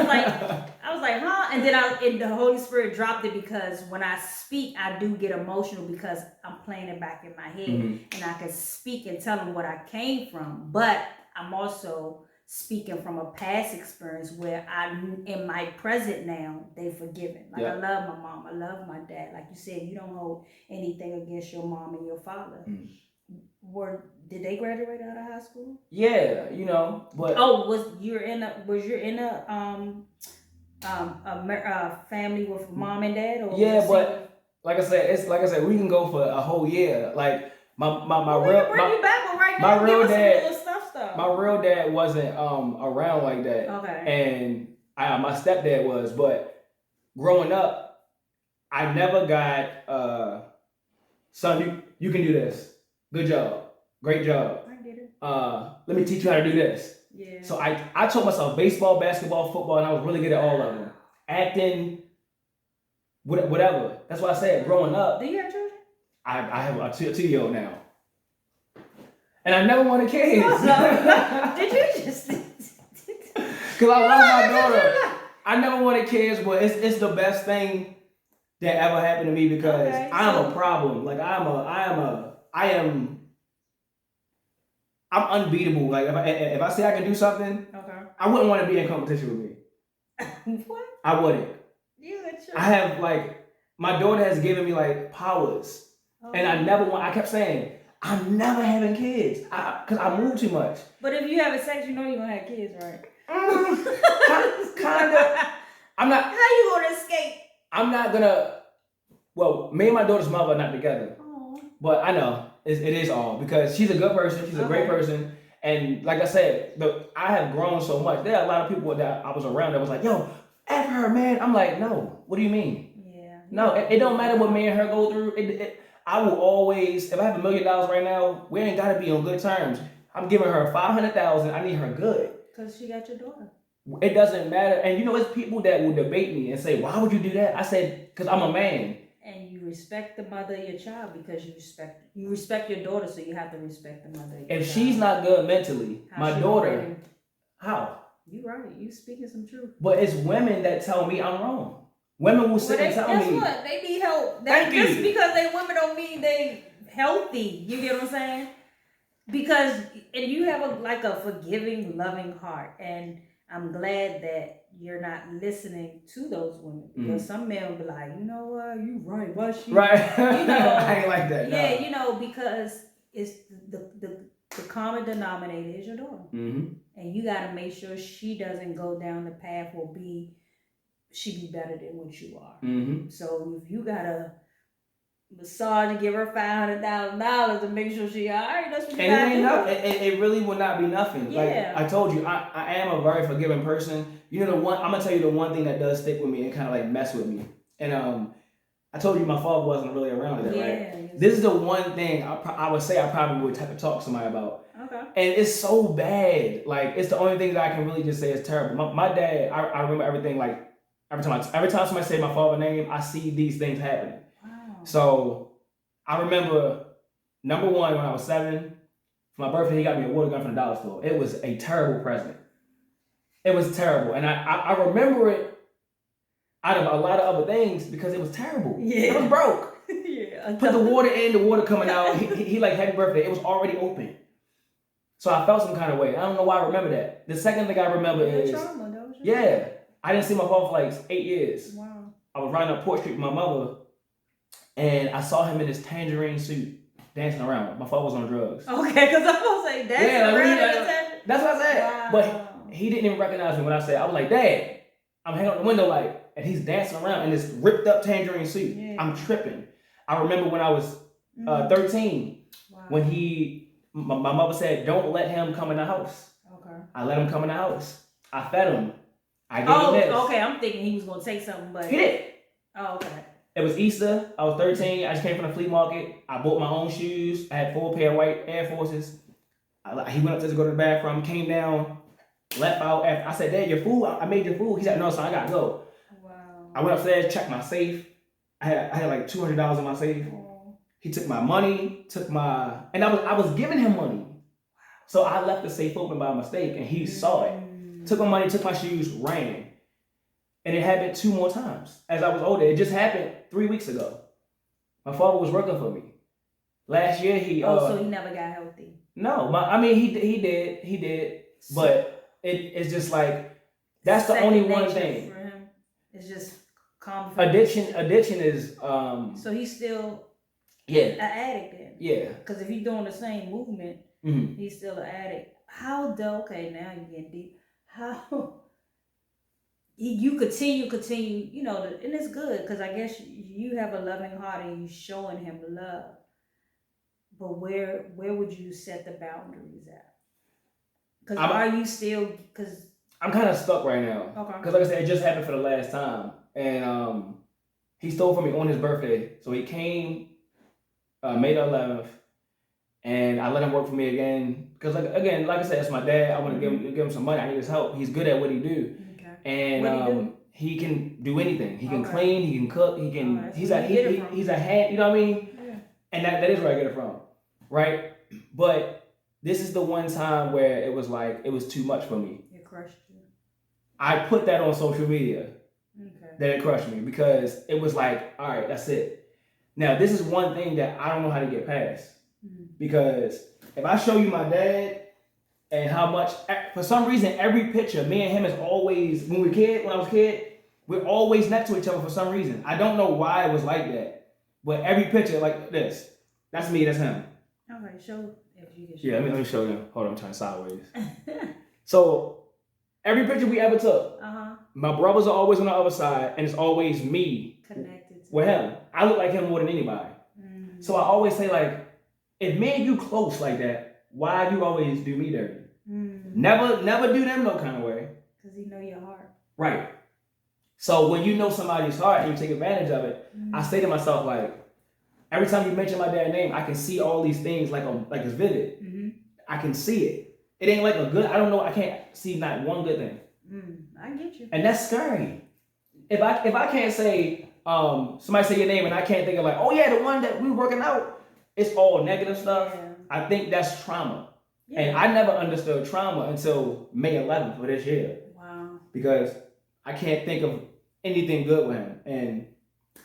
was like, huh? And then the Holy Spirit dropped it because when I speak, I do get emotional because I'm playing it back in my head, and I can speak and tell them what I came from. But I'm also speaking from a past experience where I'm in my present now. They forgiven. Like I love my mom, I love my dad. Like you said, you don't hold anything against your mom and your father. Did they graduate out of high school? Yeah, but was you in a family with mom and dad? Or but like I said, we can go for a whole year. Like my real dad wasn't around like that. Okay. And my stepdad was, but growing up, I never got son, you can do this. Good job. Great job. I get it. Let me teach you how to do this. Yeah. So I taught myself baseball, basketball, football, and I was really good at all of them. Acting, whatever. That's why I said growing up. Do you have children? I have a 2-year-old now. And I never wanted kids. Did you just? Because I love my daughter. I never wanted kids, but it's the best thing that ever happened to me because I'm a problem. Like I'm unbeatable. Like if I say I can do something, I wouldn't want to be in competition with me. What? I wouldn't. Sure. I have my daughter has given me powers, and I kept saying I'm never having kids because I move too much. But if you have sex, you're gonna have kids, right? Kinda. I'm not. How you gonna escape? I'm not gonna. Well, me and my daughter's mother are not together. Aww. But I know it is all because she's a good person. She's a great person. And like I said, I have grown so much. There are a lot of people that I was around that was like, yo, F her, man. I'm like, no. What do you mean? Yeah. No, it don't matter what me and her go through. I will always, if I have $1 million right now, we ain't got to be on good terms. I'm giving her $500,000. I need her good. Because she got your daughter. It doesn't matter. And it's people that will debate me and say, why would you do that? I said, because I'm a man. And you respect the mother of your child because you respect your daughter, so you have to respect the mother of your child. If she's not good mentally, my daughter, how? You right. You speaking some truth. But it's women that tell me I'm wrong. Women will sit and tell me. Guess what? They need help. Just because they women don't mean they healthy. You get what I'm saying? Because you have a forgiving, loving heart, and I'm glad that you're not listening to those women because some men will be like, you know what, you right, why she right? I ain't like that. Yeah, no. Because it's the common denominator is your daughter, and you got to make sure she doesn't go down the path or she be better than what you are. Mm-hmm. So if you gotta massage and give her $500,000 to make sure she all right, that's what you gotta do. It really would not be nothing. Yeah. Like I told you, I am a very forgiving person. You know, I'm gonna tell you the one thing that does stick with me and kind of like mess with me. And I told you my father wasn't really around that, right? This is the one thing I would say I probably would type of talk to somebody about. Okay. And it's so bad. Like, it's the only thing that I can really just say is terrible. My dad, I remember everything. Like, every time somebody say my father's name, I see these things happening. Wow. So I remember, number one, when I was 7, for my birthday, he got me a water gun from the dollar store. It was a terrible present. It was terrible. And I remember it out of a lot of other things because it was terrible. Yeah. It was broke. Yeah. Put the water in, the water coming out. He like, happy birthday. It was already open. So I felt some kind of way. I don't know why I remember that. The second thing I remember is, trauma, yeah, I didn't see my father for like 8 years. Wow. I was riding up Port Street with my mother, and I saw him in this tangerine suit dancing around. My father was on drugs. Okay, because I'm going to say dancing around. That's what I said. Wow. But he didn't even recognize me when I said, I was like, Dad, I'm hanging out the window like, and he's dancing around in this ripped up tangerine suit. Yeah. I'm tripping. I remember when I was 13, when my mother said, don't let him come in the house. Okay. I let him come in the house. I fed him. I gave him this. Okay. I'm thinking he was going to say something, but... He did. Oh, okay. It was Easter. I was 13. I just came from the flea market. I bought my own shoes. I had 4 pair of white Air Forces. He went upstairs to go to the bathroom, came down, left out. I said, Dad, your food? I made your food. He said, no, son, I got to go. Wow. I went upstairs, checked my safe. I had like $200 in my safe. He took my money, and I was giving him money. So I left the safe open by mistake, and he saw it. Took my money, took my shoes, ran. And it happened 2 more times as I was older. It just happened 3 weeks ago. My father was working for me. Last year, so he never got healthy. No, he did. But it's just like, that's the only one thing. For him. It's just calm. Addiction is... So he's still... an addict then. Yeah. Because if he's doing the same movement, he's still an addict. Okay, now you're getting deep. How you continue, you know, and it's good because I guess you have a loving heart and you're showing him love. But where would you set the boundaries at? Because are you still... Because I'm kind of stuck right now. Okay. Because like I said, it just happened for the last time. And he stole from me on his birthday. So he came... May the 11th, and I let him work for me again because, like I said, it's my dad. I want to give him some money. I need his help. He's good at what he do, and he can do anything. He can clean. He can cook. He can. He's a hand. You know what I mean? Yeah. And that is where I get it from, right? But this is the one time where it was like it was too much for me. It crushed you. I put that on social media. Okay. That it crushed me because it was like, all right, that's it. Now, this is one thing that I don't know how to get past. Because if I show you my dad and how much, for some reason, every picture, me and him is always, when I was a kid, we're always next to each other for some reason. I don't know why it was like that. But every picture like this, that's me, that's him. Okay, show if you can show. Yeah, let me show you. Hold on, I'm trying sideways. So, every picture we ever took, my brothers are always on the other side, and it's always me. Connected with him. I look like him more than anybody. So I always say, like, if me and you close like that, why you always do me dirty? Never do them no kind of way. Because he know your heart. Right. So when you know somebody's heart and you take advantage of it, I say to myself, like, every time you mention my dad's name, I can see all these things like it's vivid. I can see it. It ain't like a good, I don't know, I can't see not one good thing. I get you. And that's scary. If I can't say, somebody say your name and I can't think of like, oh yeah, the one that we were working out, it's all negative stuff. Yeah. I think that's trauma. Yeah. And I never understood trauma until May 11th of this year. Wow. Because I can't think of anything good with him. And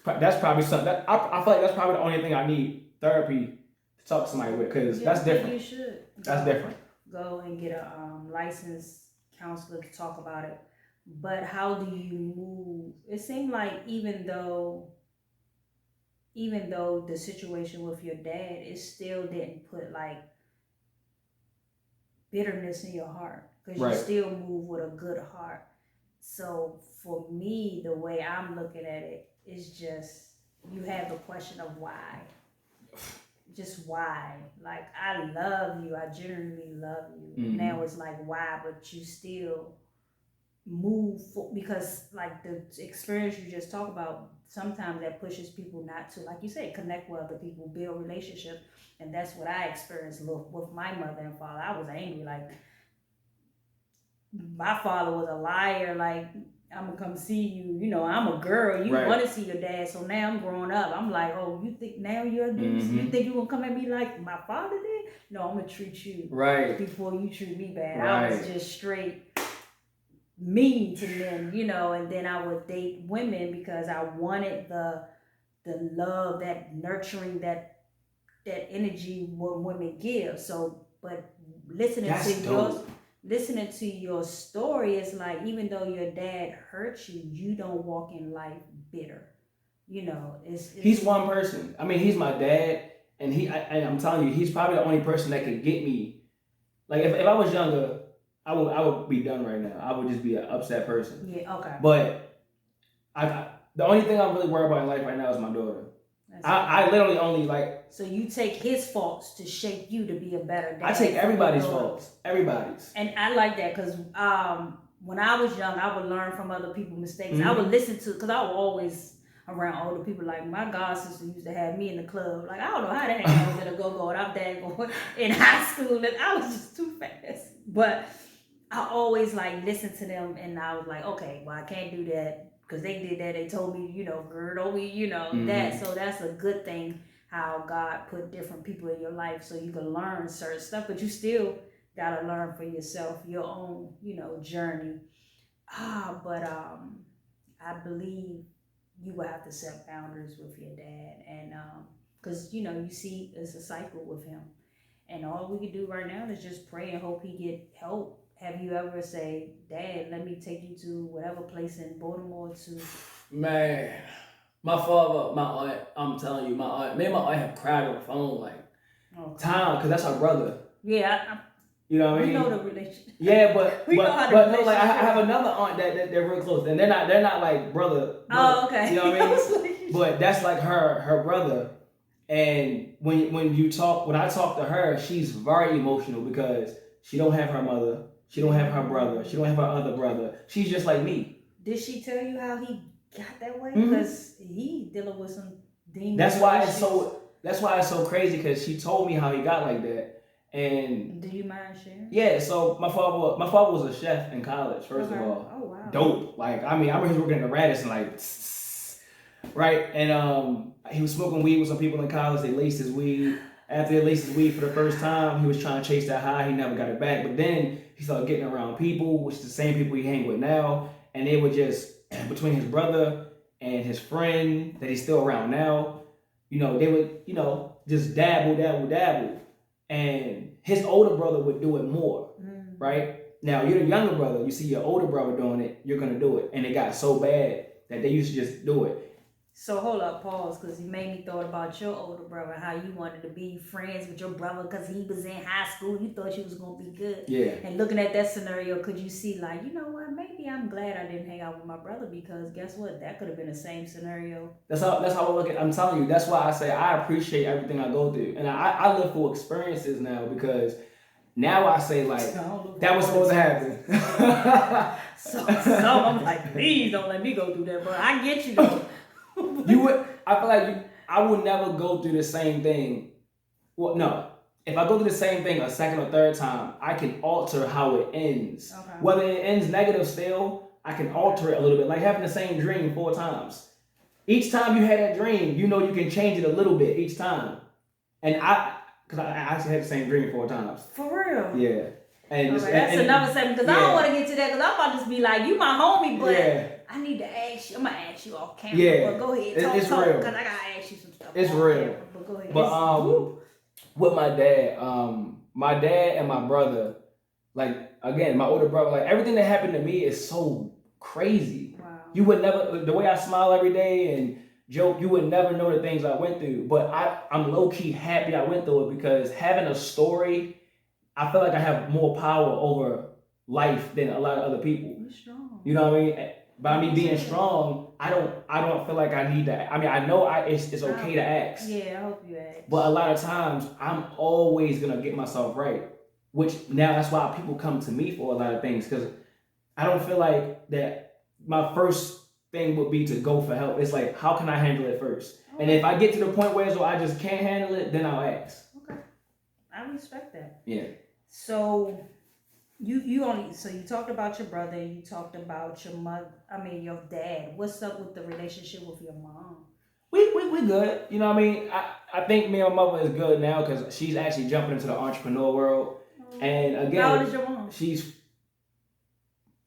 that's probably something that I feel like that's probably the only thing I need therapy to talk to somebody with, because that's different. You should. That's different. Go and get a licensed counselor to talk about it. But how do you move? It seemed like even though the situation with your dad, it still didn't put like bitterness in your heart, because you still move with a good heart. So for me, the way I'm looking at it is just you have the question of why. Just why. Like I love you, I genuinely love you. Mm-hmm. Now it's like why, but you still move for, because like the experience you just talked about, sometimes that pushes people not to, like you said, connect with other people, build relationships. And that's what I experienced with my mother and father. I was angry, like my father was a liar, like I'm gonna come see you, I'm a girl, you Right. want to see your dad. So now I'm growing up, I'm like, oh, you think now you're this, you think you gonna come at me like my father did? No, I'm gonna treat you right before you treat me bad. Right. I was just straight mean to men, and then I would date women because I wanted the love, that nurturing, that energy what women give. So, but listening That's to dope. listening to your story is like, even though your dad hurt you, you don't walk in life bitter. It's He's one person. I mean, he's my dad, and I'm telling you, he's probably the only person that could get me. Like if I was younger, I would be done right now. I would just be an upset person. Yeah, okay. But the only thing I'm really worried about in life right now is my daughter. I literally only like. So you take his faults to shape you to be a better dad. I take everybody's faults. Everybody's. And I like that because when I was young, I would learn from other people's mistakes. Mm-hmm. I would listen to, because I was always around older people. Like my god sister used to have me in the club. Like I don't know how that happened. I was in a go-go and I'm dad going in high school, and I was just too fast. But I always like listened to them, and I was like, okay, well I can't do that because they did that. They told me, gird on me, Mm-hmm. that. So that's a good thing, how God put different people in your life so you can learn certain stuff, but you still gotta learn for yourself, your own, journey. But I believe you will have to set boundaries with your dad, and because you see it's a cycle with him, and all we can do right now is just pray and hope he get help. Have you ever say, Dad, let me take you to whatever place in Baltimore to? Man, my father, my aunt, I'm telling you, me and my aunt have cried on the phone like time, because that's our brother. Yeah, you know what I mean? We know the relationship. Yeah, but we know how the but no, like I have another aunt that they're real close, and they're not like brother. Oh, okay. You know what I mean? But that's like her brother. And when I talk to her, she's very emotional because she don't have her mother, she don't have her brother, she don't have her other brother. She's just like me. Did she tell you how he got that way? Mm-hmm. Because he dealing with some demons. That's why it's so crazy, because she told me how he got like that. And do you mind sharing? Yeah, so my father was a chef in college, first of all. Oh wow. Dope. Like I remember he was working at the Radisson, like right? And he was smoking weed with some people in college. They laced his weed. After they laced his weed for the first time, he was trying to chase that high. He never got it back. But then he started getting around people, which is the same people he hang with now. And they were just, between his brother and his friend that he's still around now, they would, just dabble. And his older brother would do it more, right? Now, you're the younger brother. You see your older brother doing it, you're going to do it. And it got so bad that they used to just do it. So hold up, pause, because you made me thought about your older brother, how you wanted to be friends with your brother because he was in high school. You thought you was going to be good. Yeah. And looking at that scenario, could you see like, you know what, maybe I'm glad I didn't hang out with my brother, because guess what? That could have been the same scenario. That's how I look at it. I'm telling you, that's why I say I appreciate everything I go through. And I live for experiences now, because now I say like, that was supposed to happen. so I'm like, please don't let me go through that, but I get you though. I feel like I would never go through the same thing. Well, no. If I go through the same thing a second or third time, I can alter how it ends. Okay. Whether it ends negative still, I can alter it a little bit. Like having the same dream 4 times. Each time you had that dream, you can change it a little bit each time. And because I actually had the same dream 4 times. For real? Yeah. And that's another segment, because I don't want to get to that, because I'm about to just be like, you my homie, but I need to ask you. I'm going to ask you off camera. Yeah. But go ahead. It's talk, real. because I got to ask you some stuff. It's real. Camera, but go ahead. But with my dad and my brother, like, again, my older brother, like, everything that happened to me is so crazy. Wow. You would never, the way I smile every day and joke, you would never know the things I went through. But I'm low-key happy I went through it, because having a story, I feel like I have more power over life than a lot of other people. You're strong. You know what I mean? By me being strong, I don't feel like I need that. I mean, I know it's okay to ask. Yeah, I hope you ask. But a lot of times, I'm always gonna get myself right. Which now that's why people come to me for a lot of things, because I don't feel like that. My first thing would be to go for help. It's like, how can I handle it first? Okay. And if I get to the point where I just can't handle it, then I'll ask. Okay, I respect that. Yeah. So you talked about your brother, you talked about your your dad. What's up with the relationship with your mom? We good. You know what I mean? I think me and my mother is good now because she's actually jumping into the entrepreneur world. And again, how old is your mom?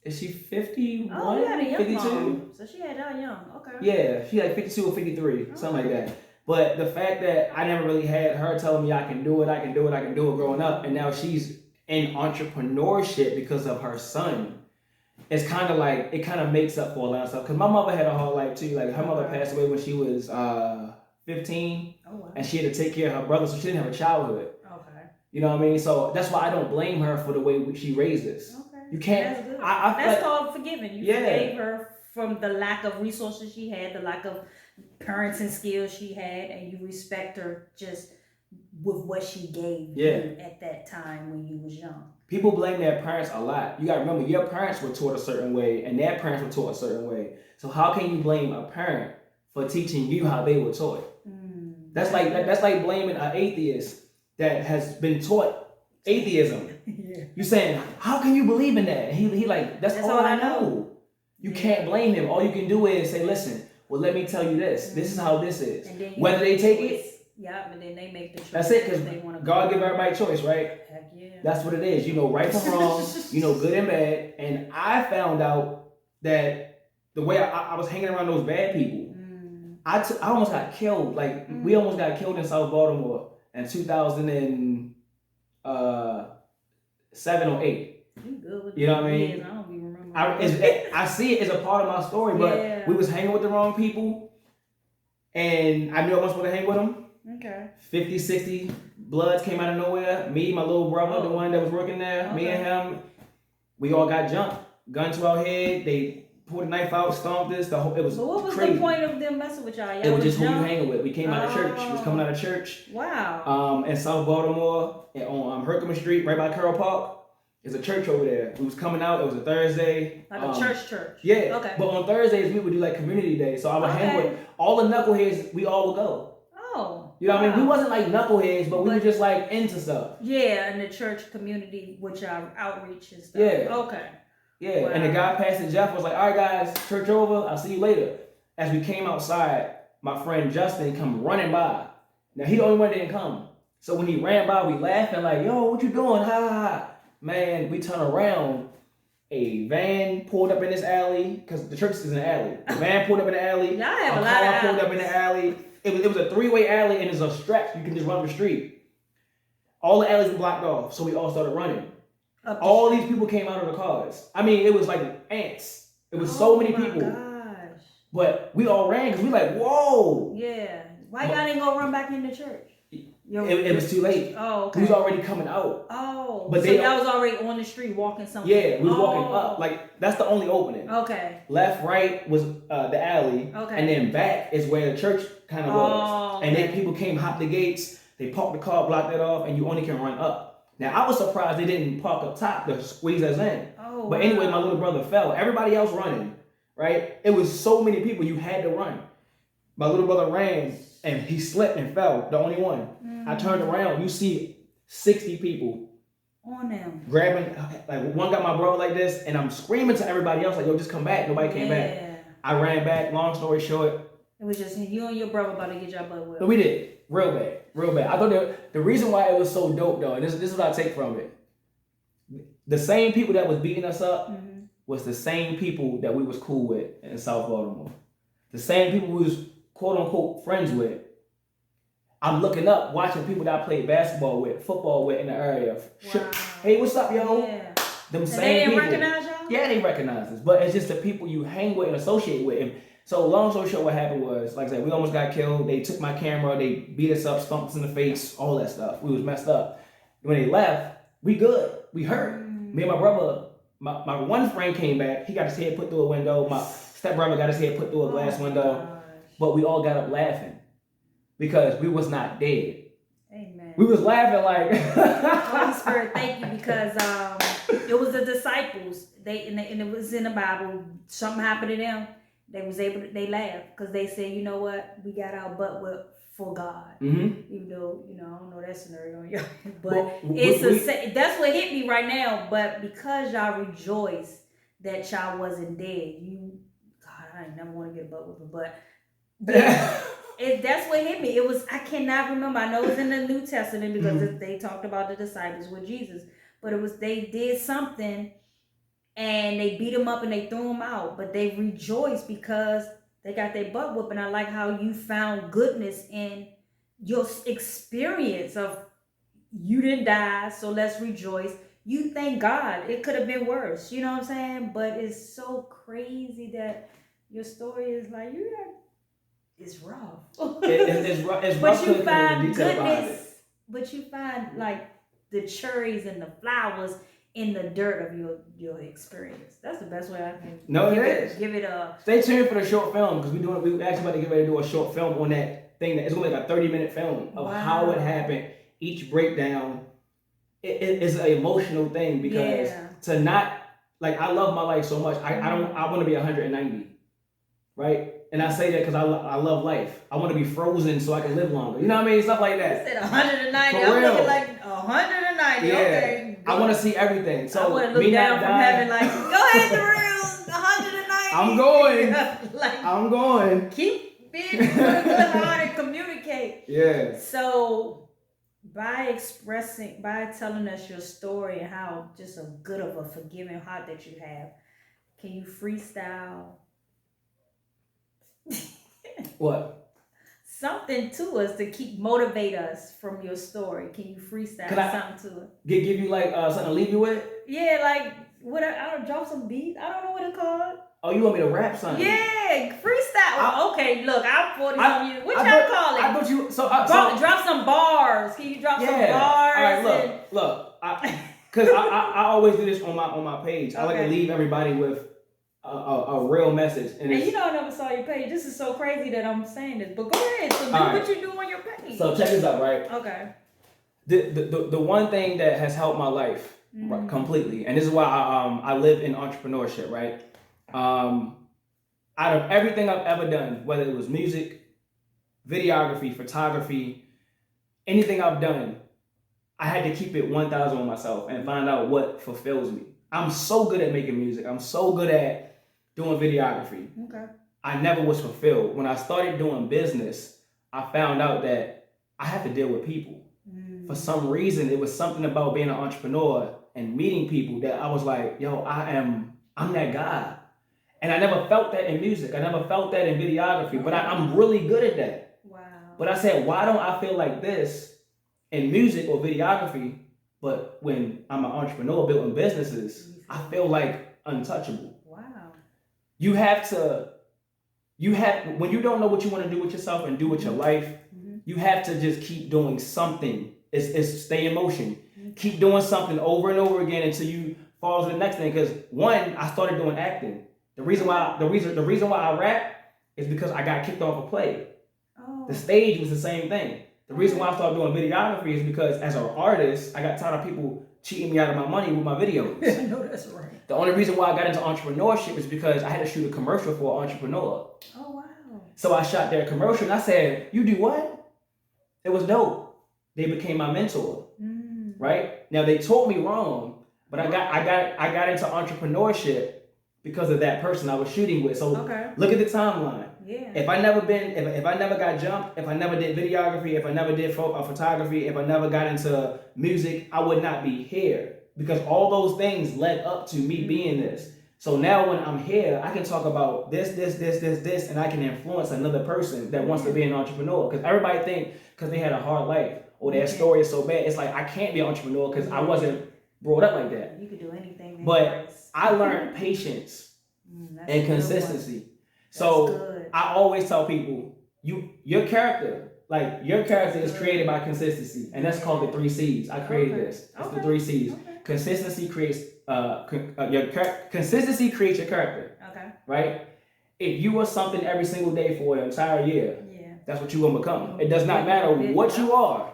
Is she 51? Oh, you had a young 52? mom. So she had that young. Okay. Yeah, she like 52 or 53, something like that. But the fact that I never really had her telling me I can do it growing up, and now she's in entrepreneurship because of her son, it's kind of like, it kind of makes up for a lot of stuff. Because my mother had a hard life too. Like, her mother passed away when she was 15, and she had to take care of her brother, so she didn't have a childhood. Okay. You know what I mean? So that's why I don't blame her for the way she raised us. Okay. You can't. That's good. That's like, called forgiving. You forgave her from the lack of resources she had, the lack of parenting skills she had, and you respect her just with what she gave you at that time when you was young. People blame their parents a lot. You gotta remember, your parents were taught a certain way, and their parents were taught a certain way. So how can you blame a parent for teaching you how they were taught? That's like blaming an atheist that has been taught atheism. You saying, how can you believe in that? He like, that's all I know. You can't blame him. All you can do is say, listen, well, let me tell you this. This is how this is. Whether they take it. Yeah, but then they make the choice. That's it, because God give everybody a choice, right? Heck yeah. That's what it is. You know right from wrong. You know good and bad. And I found out that the way I was hanging around those bad people, I almost got killed. Like, we almost got killed in South Baltimore in 2007 or 8. You know what I mean? I don't even remember. I see it as a part of my story, but we was hanging with the wrong people, and I knew I wasn't supposed to hang with them. Okay. 50, 60 bloods came out of nowhere. Me, my little brother, the one that was working there, me and him, we all got jumped. Gun to our head. They pulled a knife out, stomped us. It was what was crazy. the point of them messing with y'all? It was just who you hanging with. We came out of church. We was coming out of church. Wow. In South Baltimore, on Herkimer Street, right by Carroll Park. There's a church over there. We was coming out. It was a Thursday. Like a church. Yeah. Okay. But on Thursdays, we would do like community day. So I would hang with all the knuckleheads. We all would go. Oh. You know what I mean? We wasn't like knuckleheads, but we were just like into stuff. Yeah, in the church community, which our outreach and stuff. Yeah. Okay. Yeah. Wow. And the guy, Pastor Jeff, was like, all right, guys, church over. I'll see you later. As we came outside, my friend Justin come running by. Now, he the only one that didn't come. So when he ran by, we laughing like, yo, what you doing? Ha ha ha. Man, we turn around. A van pulled up in this alley, because the church is in the alley. The van pulled up in the alley. Y'all have a lot of car pulled up in the alley. It was a 3-way alley, and there's a stretch. You can just run up the street. All the alleys were blocked off, so we all started running. All these people came out of the cars. I mean, it was like ants. It was so many people. Gosh. But we all ran because we like, whoa. Yeah. Why y'all didn't go run back in the church? It was too late. Oh, okay. We was already coming out. Oh. But so y'all was already on the street walking somewhere. Yeah, we was walking up. Like, that's the only opening. Okay. Left, right was the alley. Okay. And then back is where the church kind of was. Okay. And then people came, hopped the gates. They parked the car, blocked it off, and you only can run up. Now, I was surprised they didn't park up top to squeeze us in. Oh, but anyway, my little brother fell. Everybody else running, right? It was so many people, you had to run. My little brother ran, and he slipped and fell, the only one. I turned around, you see 60 people on them, grabbing, like one got my brother like this, and I'm screaming to everybody else, like, yo, just come back. Nobody came back. I ran back, long story short. It was just you and your brother about to get your butt whipped. We did. Real bad. I thought the reason why it was so dope, though, and this is what I take from it. The same people that was beating us up was the same people that we was cool with in South Baltimore. The same people we was, quote unquote, friends with. I'm looking up, watching people that I played basketball with, football with in the area. Wow. Hey, what's up, yo? Yeah. Them same they didn't people. recognize y'all? Yeah, they recognize us. But it's just the people you hang with and associate with. And so long story short, what happened was, like I said, we almost got killed. They took my camera, they beat us up, stomped us in the face, all that stuff. We was messed up. When they left, we good. We hurt. Me and my brother my one friend came back. He got his head put through a window. My stepbrother got his head put through a glass window. Gosh. But we all got up laughing because we was not dead. Amen. We was laughing like Holy Spirit, thank you, because it was the disciples. And it was in the Bible. Something happened to them. They laughed because they said, you know what, we got our butt whipped for God. Mm-hmm. Even though, I don't know that scenario, but that's what hit me right now. But because y'all rejoice that y'all wasn't dead, God, I ain't never want to get a butt whipping, but that's what hit me. It was, I cannot remember. I know it's in the New Testament because they talked about the disciples with Jesus, but it was, they did something and they beat him up and they threw him out, but they rejoiced because they got their butt whooping. I like how you found goodness in your experience of, you didn't die, so let's rejoice. You thank God. It could have been worse. You know what I'm saying? But it's so crazy that your story is like, it's rough. It's rough. But you find goodness. But you find like the cherries and the flowers in the dirt of your experience. That's the best way I can give it a. Stay tuned for the short film because we actually about to get ready to do a short film on that thing. It's gonna be like a 30-minute film of how it happened. Each breakdown, it's an emotional thing because to not, like, I love my life so much. I want to be 190, right? And I say that because I love life. I want to be frozen so I can live longer. You know what I mean? Stuff like that. You said 190. For I'm real. looking like 190. Yeah. Okay. I want to see everything. So I want to look down from heaven like, go ahead, Durell, 190. I'm going. Like, I'm going. Keep being good heart and communicate. Yeah. So by telling us your story and how just a good of a forgiving heart that you have, can you freestyle What? something to us to motivate us from your story? Can you freestyle something to it? Give you like something to leave you with? Yeah, like I don't drop some beats. I don't know what it's called. Oh, you want me to rap something? Yeah, freestyle. Okay, look, I'm 40 some years. What y'all call it? I thought you drop some bars. Can you drop some bars? All right, look. Because I always do this on my page. I like to leave everybody with a real message. And you know I never saw your page. This is so crazy that I'm saying this. But go ahead. So do what you do on your page. So check this out, right? Okay. The one thing that has helped my life completely, and this is why I live in entrepreneurship, right? Out of everything I've ever done, whether it was music, videography, photography, anything I've done, I had to keep it 1,000 on myself and find out what fulfills me. I'm so good at making music. I'm so good at doing videography. Okay. I never was fulfilled. When I started doing business, I found out that I have to deal with people. For some reason, it was something about being an entrepreneur and meeting people that I was like, yo, I'm that guy. And I never felt that in music. I never felt that in videography, but I'm really good at that. Wow. But I said, why don't I feel like this in music or videography? But when I'm an entrepreneur building businesses, I feel like untouchable. Wow. When you don't know what you want to do with yourself and do with your life, you have to just keep doing something. It's stay in motion. Keep doing something over and over again until you fall to the next thing. Because one, I started doing acting. The reason why I rap is because I got kicked off a play. Oh. The stage was the same thing. The reason why I started doing videography is because as an artist, I got tired of people cheating me out of my money with my videos. I know that's right. The only reason why I got into entrepreneurship is because I had to shoot a commercial for an entrepreneur. Oh, wow. So I shot their commercial and I said, you do what? It was dope. They became my mentor. Right? Now they taught me wrong, but I got into entrepreneurship because of that person I was shooting with. So look at the timeline. Yeah. If I never got jumped, if I never did videography, if I never did photography, if I never got into music, I would not be here because all those things led up to me being this. So now when I'm here, I can talk about this, and I can influence another person that wants to be an entrepreneur. Because everybody think because they had a hard life or their story is so bad, it's like I can't be an entrepreneur because I wasn't brought up like that. You could do anything. But I learned patience and consistency. So I always tell people, your character is created by consistency, and that's called the 3 C's. I created this. It's the 3 C's. consistency creates consistency creates your character. Okay. Right? If you are something every single day for an entire year, that's what you're gonna become. It does not matter what you are.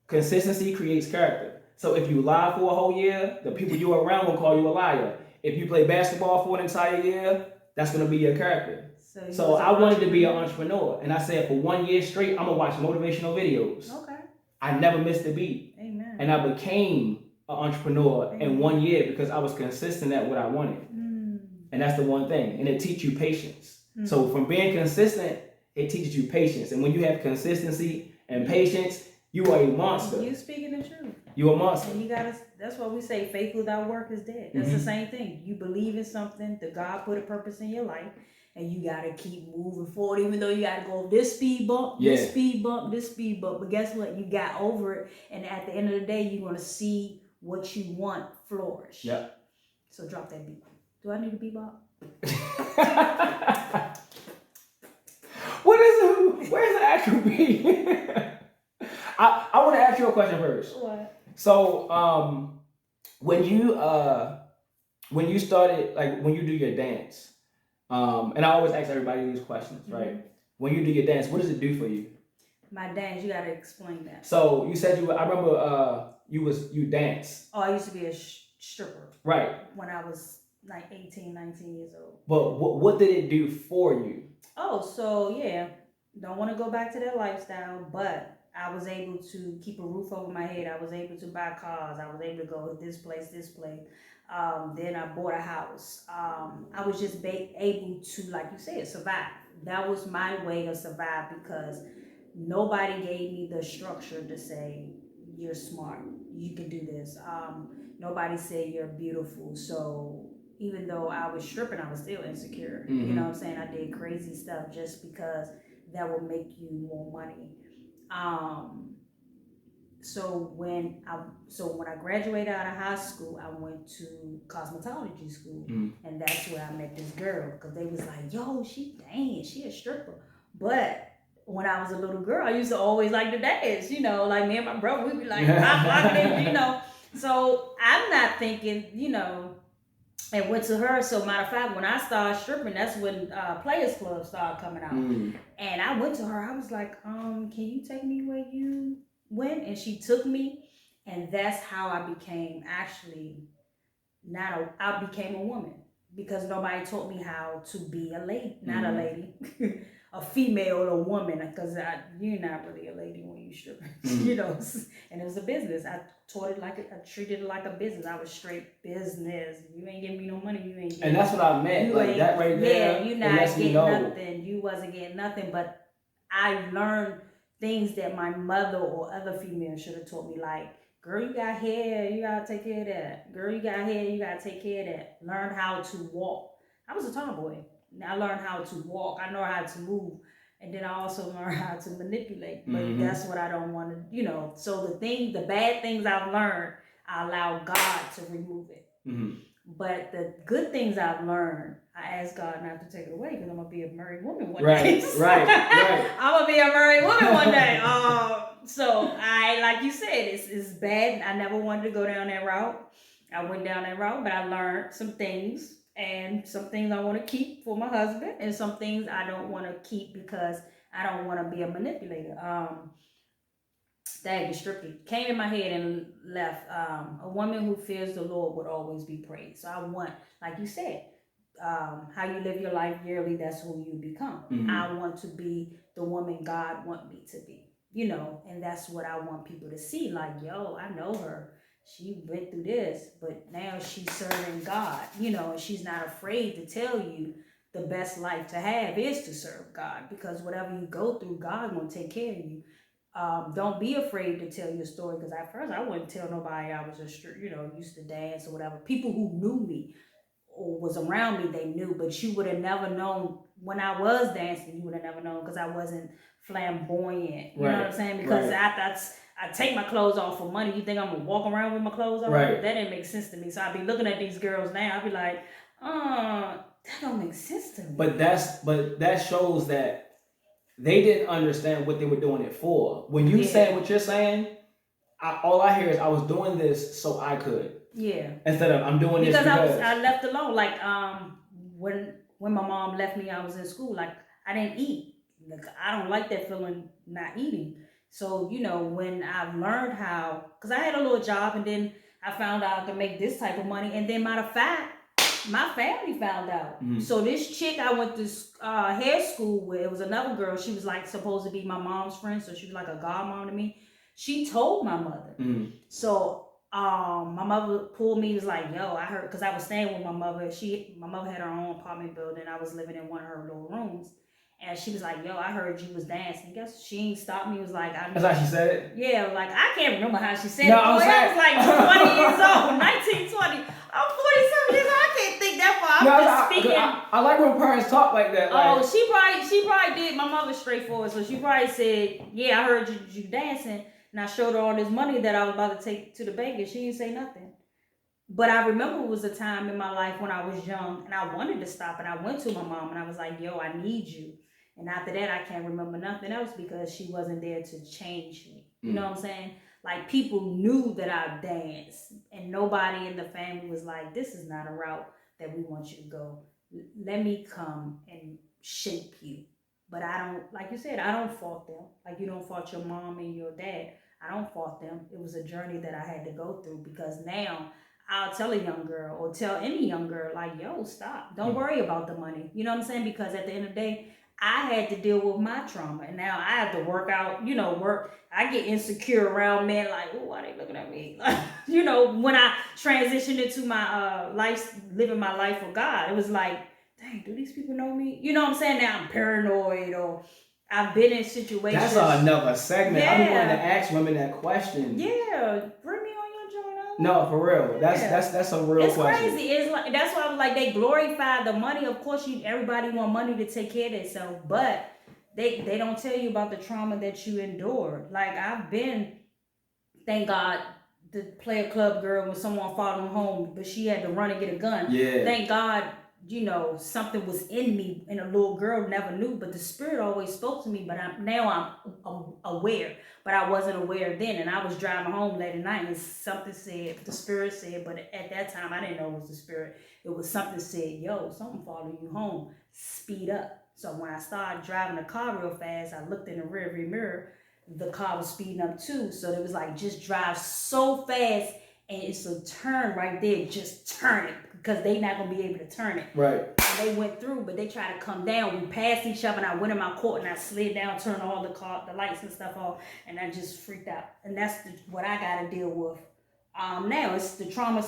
Consistency creates character. So if you lie for a whole year, the people you are around will call you a liar. If you play basketball for an entire year, that's gonna be your character. So I wanted to be an entrepreneur, and I said for 1 year straight, I'm gonna watch motivational videos. Okay. I never missed a beat. Amen. And I became an entrepreneur in 1 year because I was consistent at what I wanted. And that's the one thing. And it teaches you patience. So from being consistent, it teaches you patience. And when you have consistency and patience, you are a monster. You speaking the truth. You're a monster. And you gotta, that's why we say faith without work is dead. That's the same thing. You believe in something, that God put a purpose in your life, and you gotta keep moving forward, even though you gotta go this speed bump, this speed bump, this speed bump. But guess what? You got over it, and at the end of the day, you're gonna see what you want flourish. Yeah. So drop that beat. Do I need a beat bop? Where's the actual beat? I want to ask you a question first. What? So, when you started, like when you do your dance, and I always ask everybody these questions, right? When you do your dance, what does it do for you? My dance, you gotta explain that. So you said I remember you dance. Oh, I used to be a stripper. Right. When I was like 18, 19 years old. But what did it do for you? Oh, so yeah, don't want to go back to that lifestyle, but I was able to keep a roof over my head. I was able to buy cars. I was able to go this place. Then I bought a house. I was just able to, like you said, survive. That was my way to survive because nobody gave me the structure to say, you're smart, you can do this. Nobody said you're beautiful. So even though I was stripping, I was still insecure. You know what I'm saying? I did crazy stuff just because that will make you more money. So when I graduated out of high school, I went to cosmetology school, and that's where I met this girl because they was like, "Yo, she a stripper." But when I was a little girl, I used to always like to dance. You know, like me and my brother, we'd be like, you know. So I'm not thinking, you know. And went to her. So matter of fact, when I started stripping, that's when Players Club started coming out. And I went to her. I was like, can you take me where you went? And she took me. And that's how I became I became a woman. Because nobody taught me how to be a lady. Not a lady. A female or a woman. Because you're not really a lady when you stripping. You know. And it was a business. I treated it like a business. I was straight business. You ain't giving me no money. You ain't getting. And that's what I meant. Like that right there. Yeah, you're not getting nothing. You wasn't getting nothing. But I learned things that my mother or other females should have taught me. Like, girl, you got hair. You gotta take care of that. Girl, you got hair. You gotta take care of that. Learn how to walk. I was a tomboy. I learned how to walk. I know how to move. And then I also learned how to manipulate. But that's what I don't want to, you know. So the bad things I've learned, I allow God to remove it. But the good things I've learned, I ask God not to take it away because I'm going to be a married woman one day. Right. I'm going to be a married woman one day. So like you said, it's bad. I never wanted to go down that route. I went down that route, but I learned some things. And some things I want to keep for my husband, and some things I don't want to keep because I don't want to be a manipulator. That strictly came in my head and left. A woman who fears the Lord would always be praised. So I want, like you said, how you live your life yearly, that's who you become. I want to be the woman God wants me to be, you know, and that's what I want people to see. Like, yo, I know her. She went through this, but now she's serving God, you know, and she's not afraid to tell you the best life to have is to serve God, because whatever you go through, God will take care of you. Don't be afraid to tell your story, because at first I wouldn't tell nobody I was used to dance or whatever. People who knew me or was around me, they knew, but you would have never known when I was dancing. You would have never known because I wasn't flamboyant. You know what I'm saying? Because I take my clothes off for money. You think I'm gonna walk around with my clothes off? That didn't make sense to me. So I'd be looking at these girls now. I'd be like, that don't make sense to me. But that shows that they didn't understand what they were doing it for. When you say what you're saying, all I hear is I was doing this so I could. Yeah. Instead of I'm doing this because I left alone. Like when my mom left me, I was in school. Like I didn't eat. Like, I don't like that feeling not eating. So when I've learned how, because I had a little job and then I found out I could make this type of money, and then matter of fact, my family found out. Mm-hmm. So this chick I went to hair school with, it was another girl. She was like supposed to be my mom's friend, so she was like a godmom to me. She told my mother. Mm-hmm. So my mother pulled me, was like, yo, I heard, because I was staying with my mother. My mother had her own apartment building. I was living in one of her little rooms. And she was like, yo, I heard you was dancing. Guess she ain't stopped me. Was like, that's how she said it? Yeah, like I can't remember how she said no, it. I was like 20 years old, 19, 20. I'm 47 years old. I can't think that far. I'm just speaking. I like when parents talk like that. Like, oh, she probably did. My mother's straightforward, so she probably said, yeah, I heard you dancing. And I showed her all this money that I was about to take to the bank, and she didn't say nothing. But I remember it was a time in my life when I was young, and I wanted to stop, and I went to my mom, and I was like, yo, I need you. And after that, I can't remember nothing else because she wasn't there to change me. You know what I'm saying? Like, people knew that I danced, and nobody in the family was like, this is not a route that we want you to go. Let me come and shape you. But I don't, like you said, I don't fault them. Like you don't fault your mom and your dad. I don't fault them. It was a journey that I had to go through, because now I'll tell a young girl or tell any young girl, like, yo, stop. Don't worry about the money. You know what I'm saying? Because at the end of the day, I had to deal with my trauma, and now I have to work out, work. I get insecure around men, like, oh, why they looking at me? When I transitioned into my life, living my life with God, it was like, dang, do these people know me? You know what I'm saying? Now I'm paranoid, or I've been in situations. That's another segment. Yeah. I've been wanting to ask women that question. Yeah, bring me on your joint. No, for real. That's a real it's question. It's crazy. It's like, that's why I was like, they glorify the money. Of course, everybody want money to take care of themselves, but they don't tell you about the trauma that you endured. Like I've been, thank God, the player club girl when someone followed home, but she had to run and get a gun. Yeah. Thank God, something was in me, and a little girl never knew, but the Spirit always spoke to me. But now I'm aware, but I wasn't aware then, and I was driving home late at night, and something said, the Spirit said, but at that time I didn't know it was the Spirit. It was something said, yo, something following you home, speed up. So when I started driving the car real fast, I looked in the rearview mirror, the car was speeding up too. So it was like, just drive so fast, and it's a turn right there, just turn it, because they not gonna be able to turn it. Right. And they went through, but they tried to come down. We passed each other, and I went in my court, and I slid down, turned all the lights and stuff off, and I just freaked out. And that's what I gotta deal with. Now it's the trauma.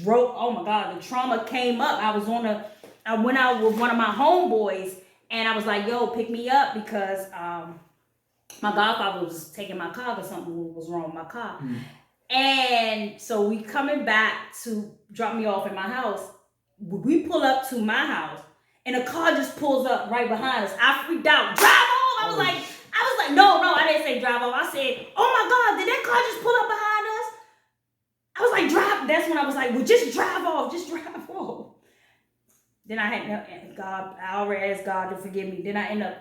Oh my God, the trauma came up. I went out with one of my homeboys, and I was like, yo, pick me up, because my godfather was taking my car because something was wrong with my car. And so we coming back to drop me off at my house. We pull up to my house, and a car just pulls up right behind us. I freaked out. Drive off! I was like, no, I didn't say drive off. I said, oh my God, did that car just pull up behind us? I was like, drive. That's when I was like, well, just drive off. Just drive off. Then I already asked God to forgive me. Then I ended up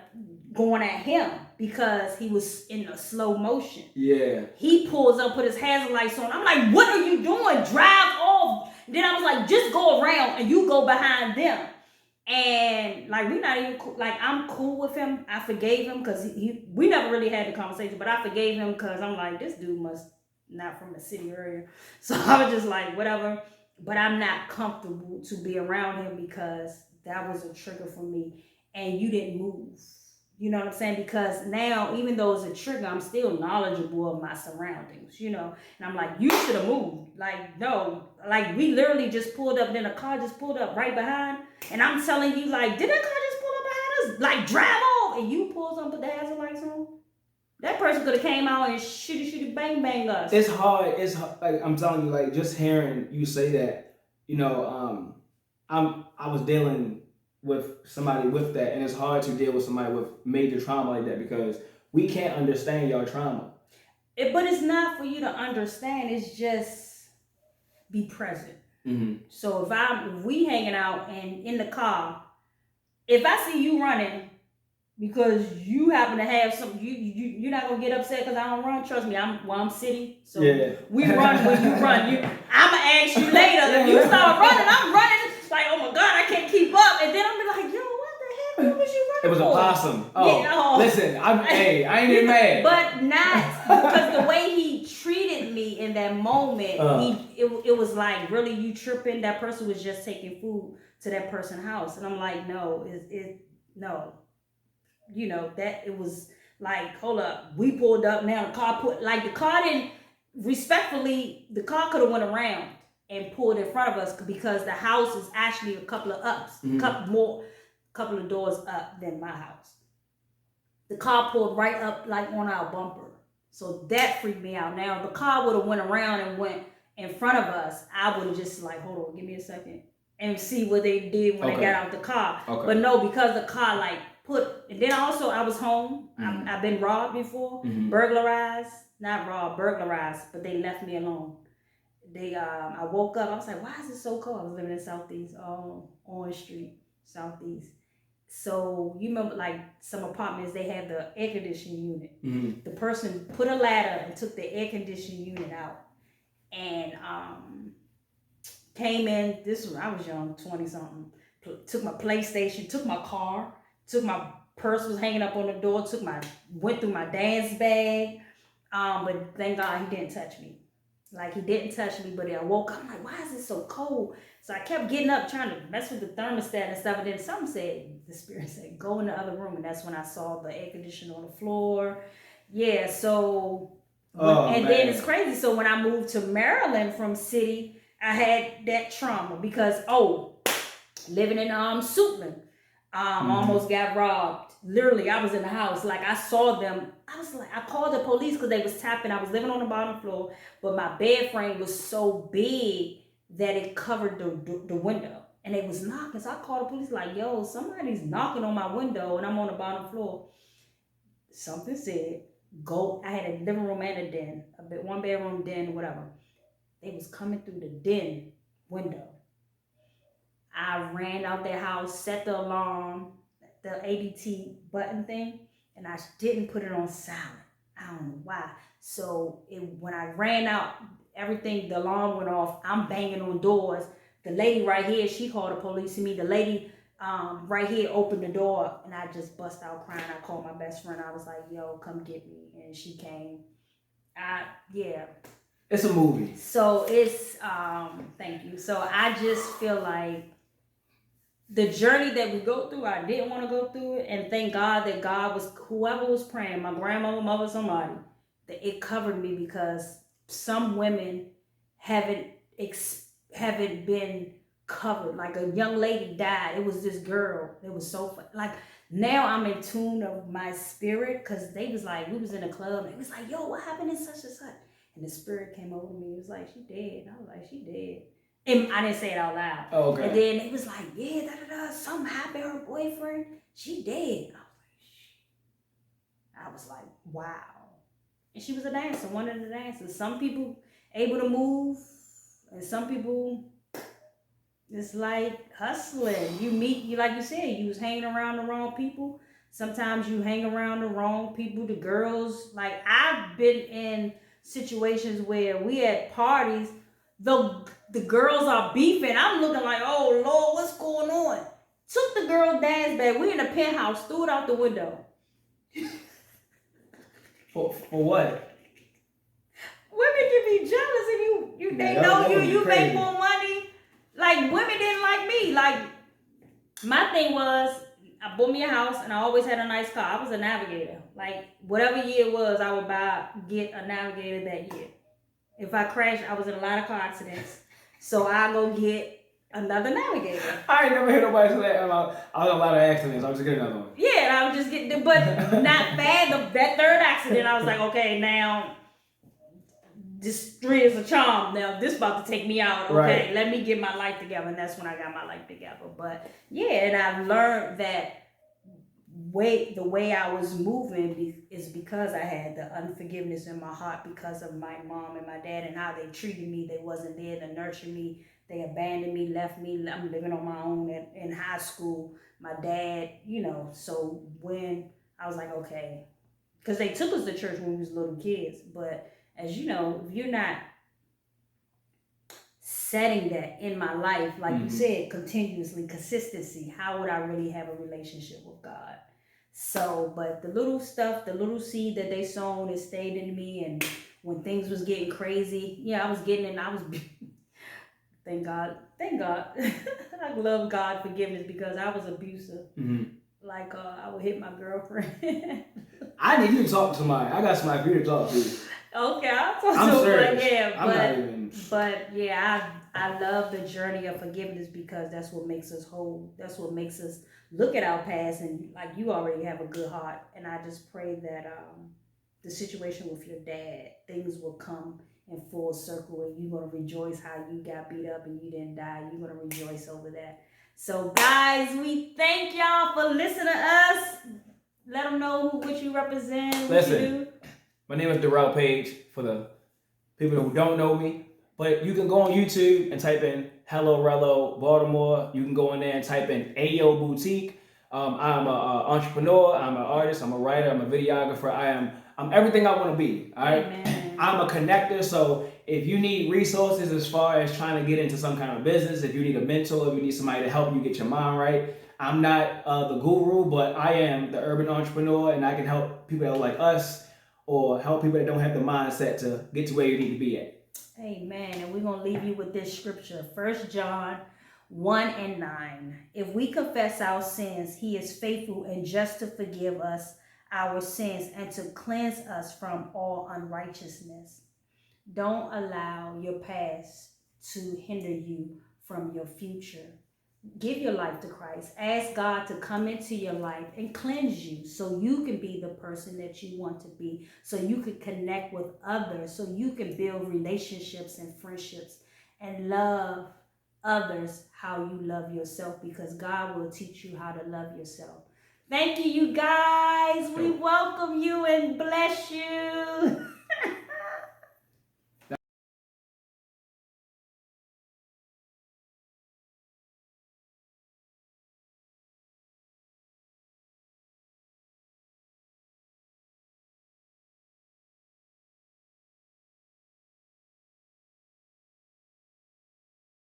going at him because he was in a slow motion. Yeah. He pulls up, put his hazard lights on. I'm like, what are you doing? Drive off. Then I was like, just go around and you go behind them. And like, we're not even cool. Like, I'm cool with him. I forgave him because we never really had the conversation, but I forgave him because I'm like, this dude must not from a city area. So I was just like, whatever. But I'm not comfortable to be around him because that was a trigger for me. And you didn't move. You know what I'm saying? Because now, even though it's a trigger, I'm still knowledgeable of my surroundings, And I'm like, you should have moved. Like, no. Like, we literally just pulled up, then a car just pulled up right behind. And I'm telling you, like, did that car just pull up behind us? Like, drive off. And you pulled on, put the hazard lights on. That person could have came out and shooty, bang, bang us. It's hard. Like, I'm telling you, like, just hearing you say that, I was dealing with somebody with that, and it's hard to deal with somebody with major trauma like that because we can't understand your trauma. But it's not for you to understand. It's just be present. Mm-hmm. So if we hanging out and in the car, if I see you running because you happen to have some. You're not gonna get upset because I don't run. Trust me, I'm city, so we run when you run. I'ma ask you later. If you start running, I'm running. It's like, oh my God, I can't keep up, and then I'm be like, yo, what the heck? What was you running It was for? a possum. Oh, yeah, listen, I ain't even mad. But not because the way he treated me in that moment, it was like, really, you tripping? That person was just taking food to that person's house, and I'm like, no, no. You know, that it was like, hold up, we pulled up now. The car didn't, respectfully, the car could have went around and pulled in front of us because the house is actually a couple of ups, couple of doors up than my house. The car pulled right up like on our bumper. So that freaked me out. Now, if the car would have went around and went in front of us, I would have just like, hold on, give me a second, and see what they did when they got out the car. But no, because the car like and then also I was home. I've been robbed before, burglarized, not robbed, burglarized, but they left me alone. I woke up, I was like, why is it so cold? I was living in Southeast, Orange Street, Southeast. So you remember, like some apartments, they have the air conditioning unit. The person put a ladder and took the air conditioning unit out, and came in. I was young, 20 something. Took my PlayStation, took my car, took my purse was hanging up on the door. Went through my dance bag. But thank God he didn't touch me. Like, he didn't touch me, but I woke up, I'm like, why is it so cold? So I kept getting up, trying to mess with the thermostat and stuff, and then the spirit said, go in the other room, and that's when I saw the air conditioner on the floor. Yeah, so, then it's crazy. So when I moved to Maryland from city, I had that trauma because, living in Suitland, almost got robbed. Literally, I was in the house, like I saw them. I was like, I called the police because they was tapping. I was living on the bottom floor, but my bed frame was so big that it covered the window, and they was knocking. So I called the police, like, yo, somebody's knocking on my window, and I'm on the bottom floor. Something said, go. I had a living room and a den, one bedroom den, whatever. They was coming through the den window. I ran out their house, set the alarm, the ADT button thing, and I didn't put it on silent. I don't know why. So when I ran out, the alarm went off. I'm banging on doors. The lady right here, she called the police to me. The lady right here opened the door, and I just bust out crying. I called my best friend. I was like, yo, come get me. And she came. It's a movie. So it's, thank you. So I just feel like the journey that we go through, I didn't want to go through it, and thank God that God was, whoever was praying, my grandmother, mother, somebody, that it covered me, because some women haven't been covered. Like, a young lady died. It was this girl. It was so fun. Like, now I'm in tune of my spirit, because they was like, we was in a club, and it was like, yo, what happened in such and such? And the spirit came over me. It was like, she dead. And I was like, she dead. And I didn't say it out loud. Oh, okay. And then it was like, yeah, something happened, her boyfriend, she dead. I was like, wow. And she was a dancer, one of the dancers. Some people able to move, and some people, it's like hustling. You like you said, you was hanging around the wrong people. Sometimes you hang around the wrong people, the girls. Like, I've been in situations where we had parties, the girls are beefing. I'm looking like, oh Lord, what's going on? Took the girl dance bag. We in a penthouse, threw it out the window. For what? Women can be jealous if they know you make more money. Like, women didn't like me. Like, my thing was, I bought me a house and I always had a nice car. I was a navigator. Like, whatever year it was, I would get a navigator that year. If I crashed, I was in a lot of car accidents. So I go get another navigator. I ain't never heard nobody say that. I was in a lot of accidents. I'll just get another one. Yeah, and I would just get, but not bad. That third accident, I was like, okay, now this 3 is a charm. Now this about to take me out. Okay, right. Let me get my life together. And that's when I got my life together. But yeah, and I've learned that the way I was moving is because I had the unforgiveness in my heart because of my mom and my dad and how they treated me. They wasn't there to nurture me. They abandoned me, left me. I'm living on my own in high school. My dad, so when I was like, okay, because they took us to church when we was little kids. But as you know, if you're not setting that in my life, like you said, continuously, consistency, how would I really have a relationship with God? So, but the little stuff, the little seed that they sown, it stayed in me. And when things was getting crazy, I was getting in, I was, thank God. I love God forgiveness because I was abusive. Like, I would hit my girlfriend. I need you to talk to somebody. I got somebody for you to talk to. Okay, I'll talk to I'm her. serious. But yeah, I love the journey of forgiveness because that's what makes us whole. That's what makes us look at our past and like you already have a good heart. And I just pray that the situation with your dad, things will come in full circle and you're gonna rejoice how you got beat up and you didn't die. You're gonna rejoice over that. So guys, we thank y'all for listening to us. Let them know what you represent, what you do. My name is Durell Page for the people who don't know me. But you can go on YouTube and type in Hello Rello Baltimore. You can go in there and type in Ayo Boutique. I'm an entrepreneur. I'm an artist. I'm a writer. I'm a videographer. I'm everything I want to be. All right. Amen. I'm a connector. So if you need resources as far as trying to get into some kind of business, if you need a mentor, if you need somebody to help you get your mind right, I'm not the guru, but I am the urban entrepreneur, and I can help people that are like us or help people that don't have the mindset to get to where you need to be at. Amen. And we're going to leave you with this scripture, 1 John 1:9. If we confess our sins, he is faithful and just to forgive us our sins and to cleanse us from all unrighteousness. Don't allow your past to hinder you from your future. Give your life to Christ. Ask God to come into your life and cleanse you so you can be the person that you want to be, so you can connect with others, so you can build relationships and friendships and love others how you love yourself, because God will teach you how to love yourself. Thank you, you guys. We welcome you and bless you.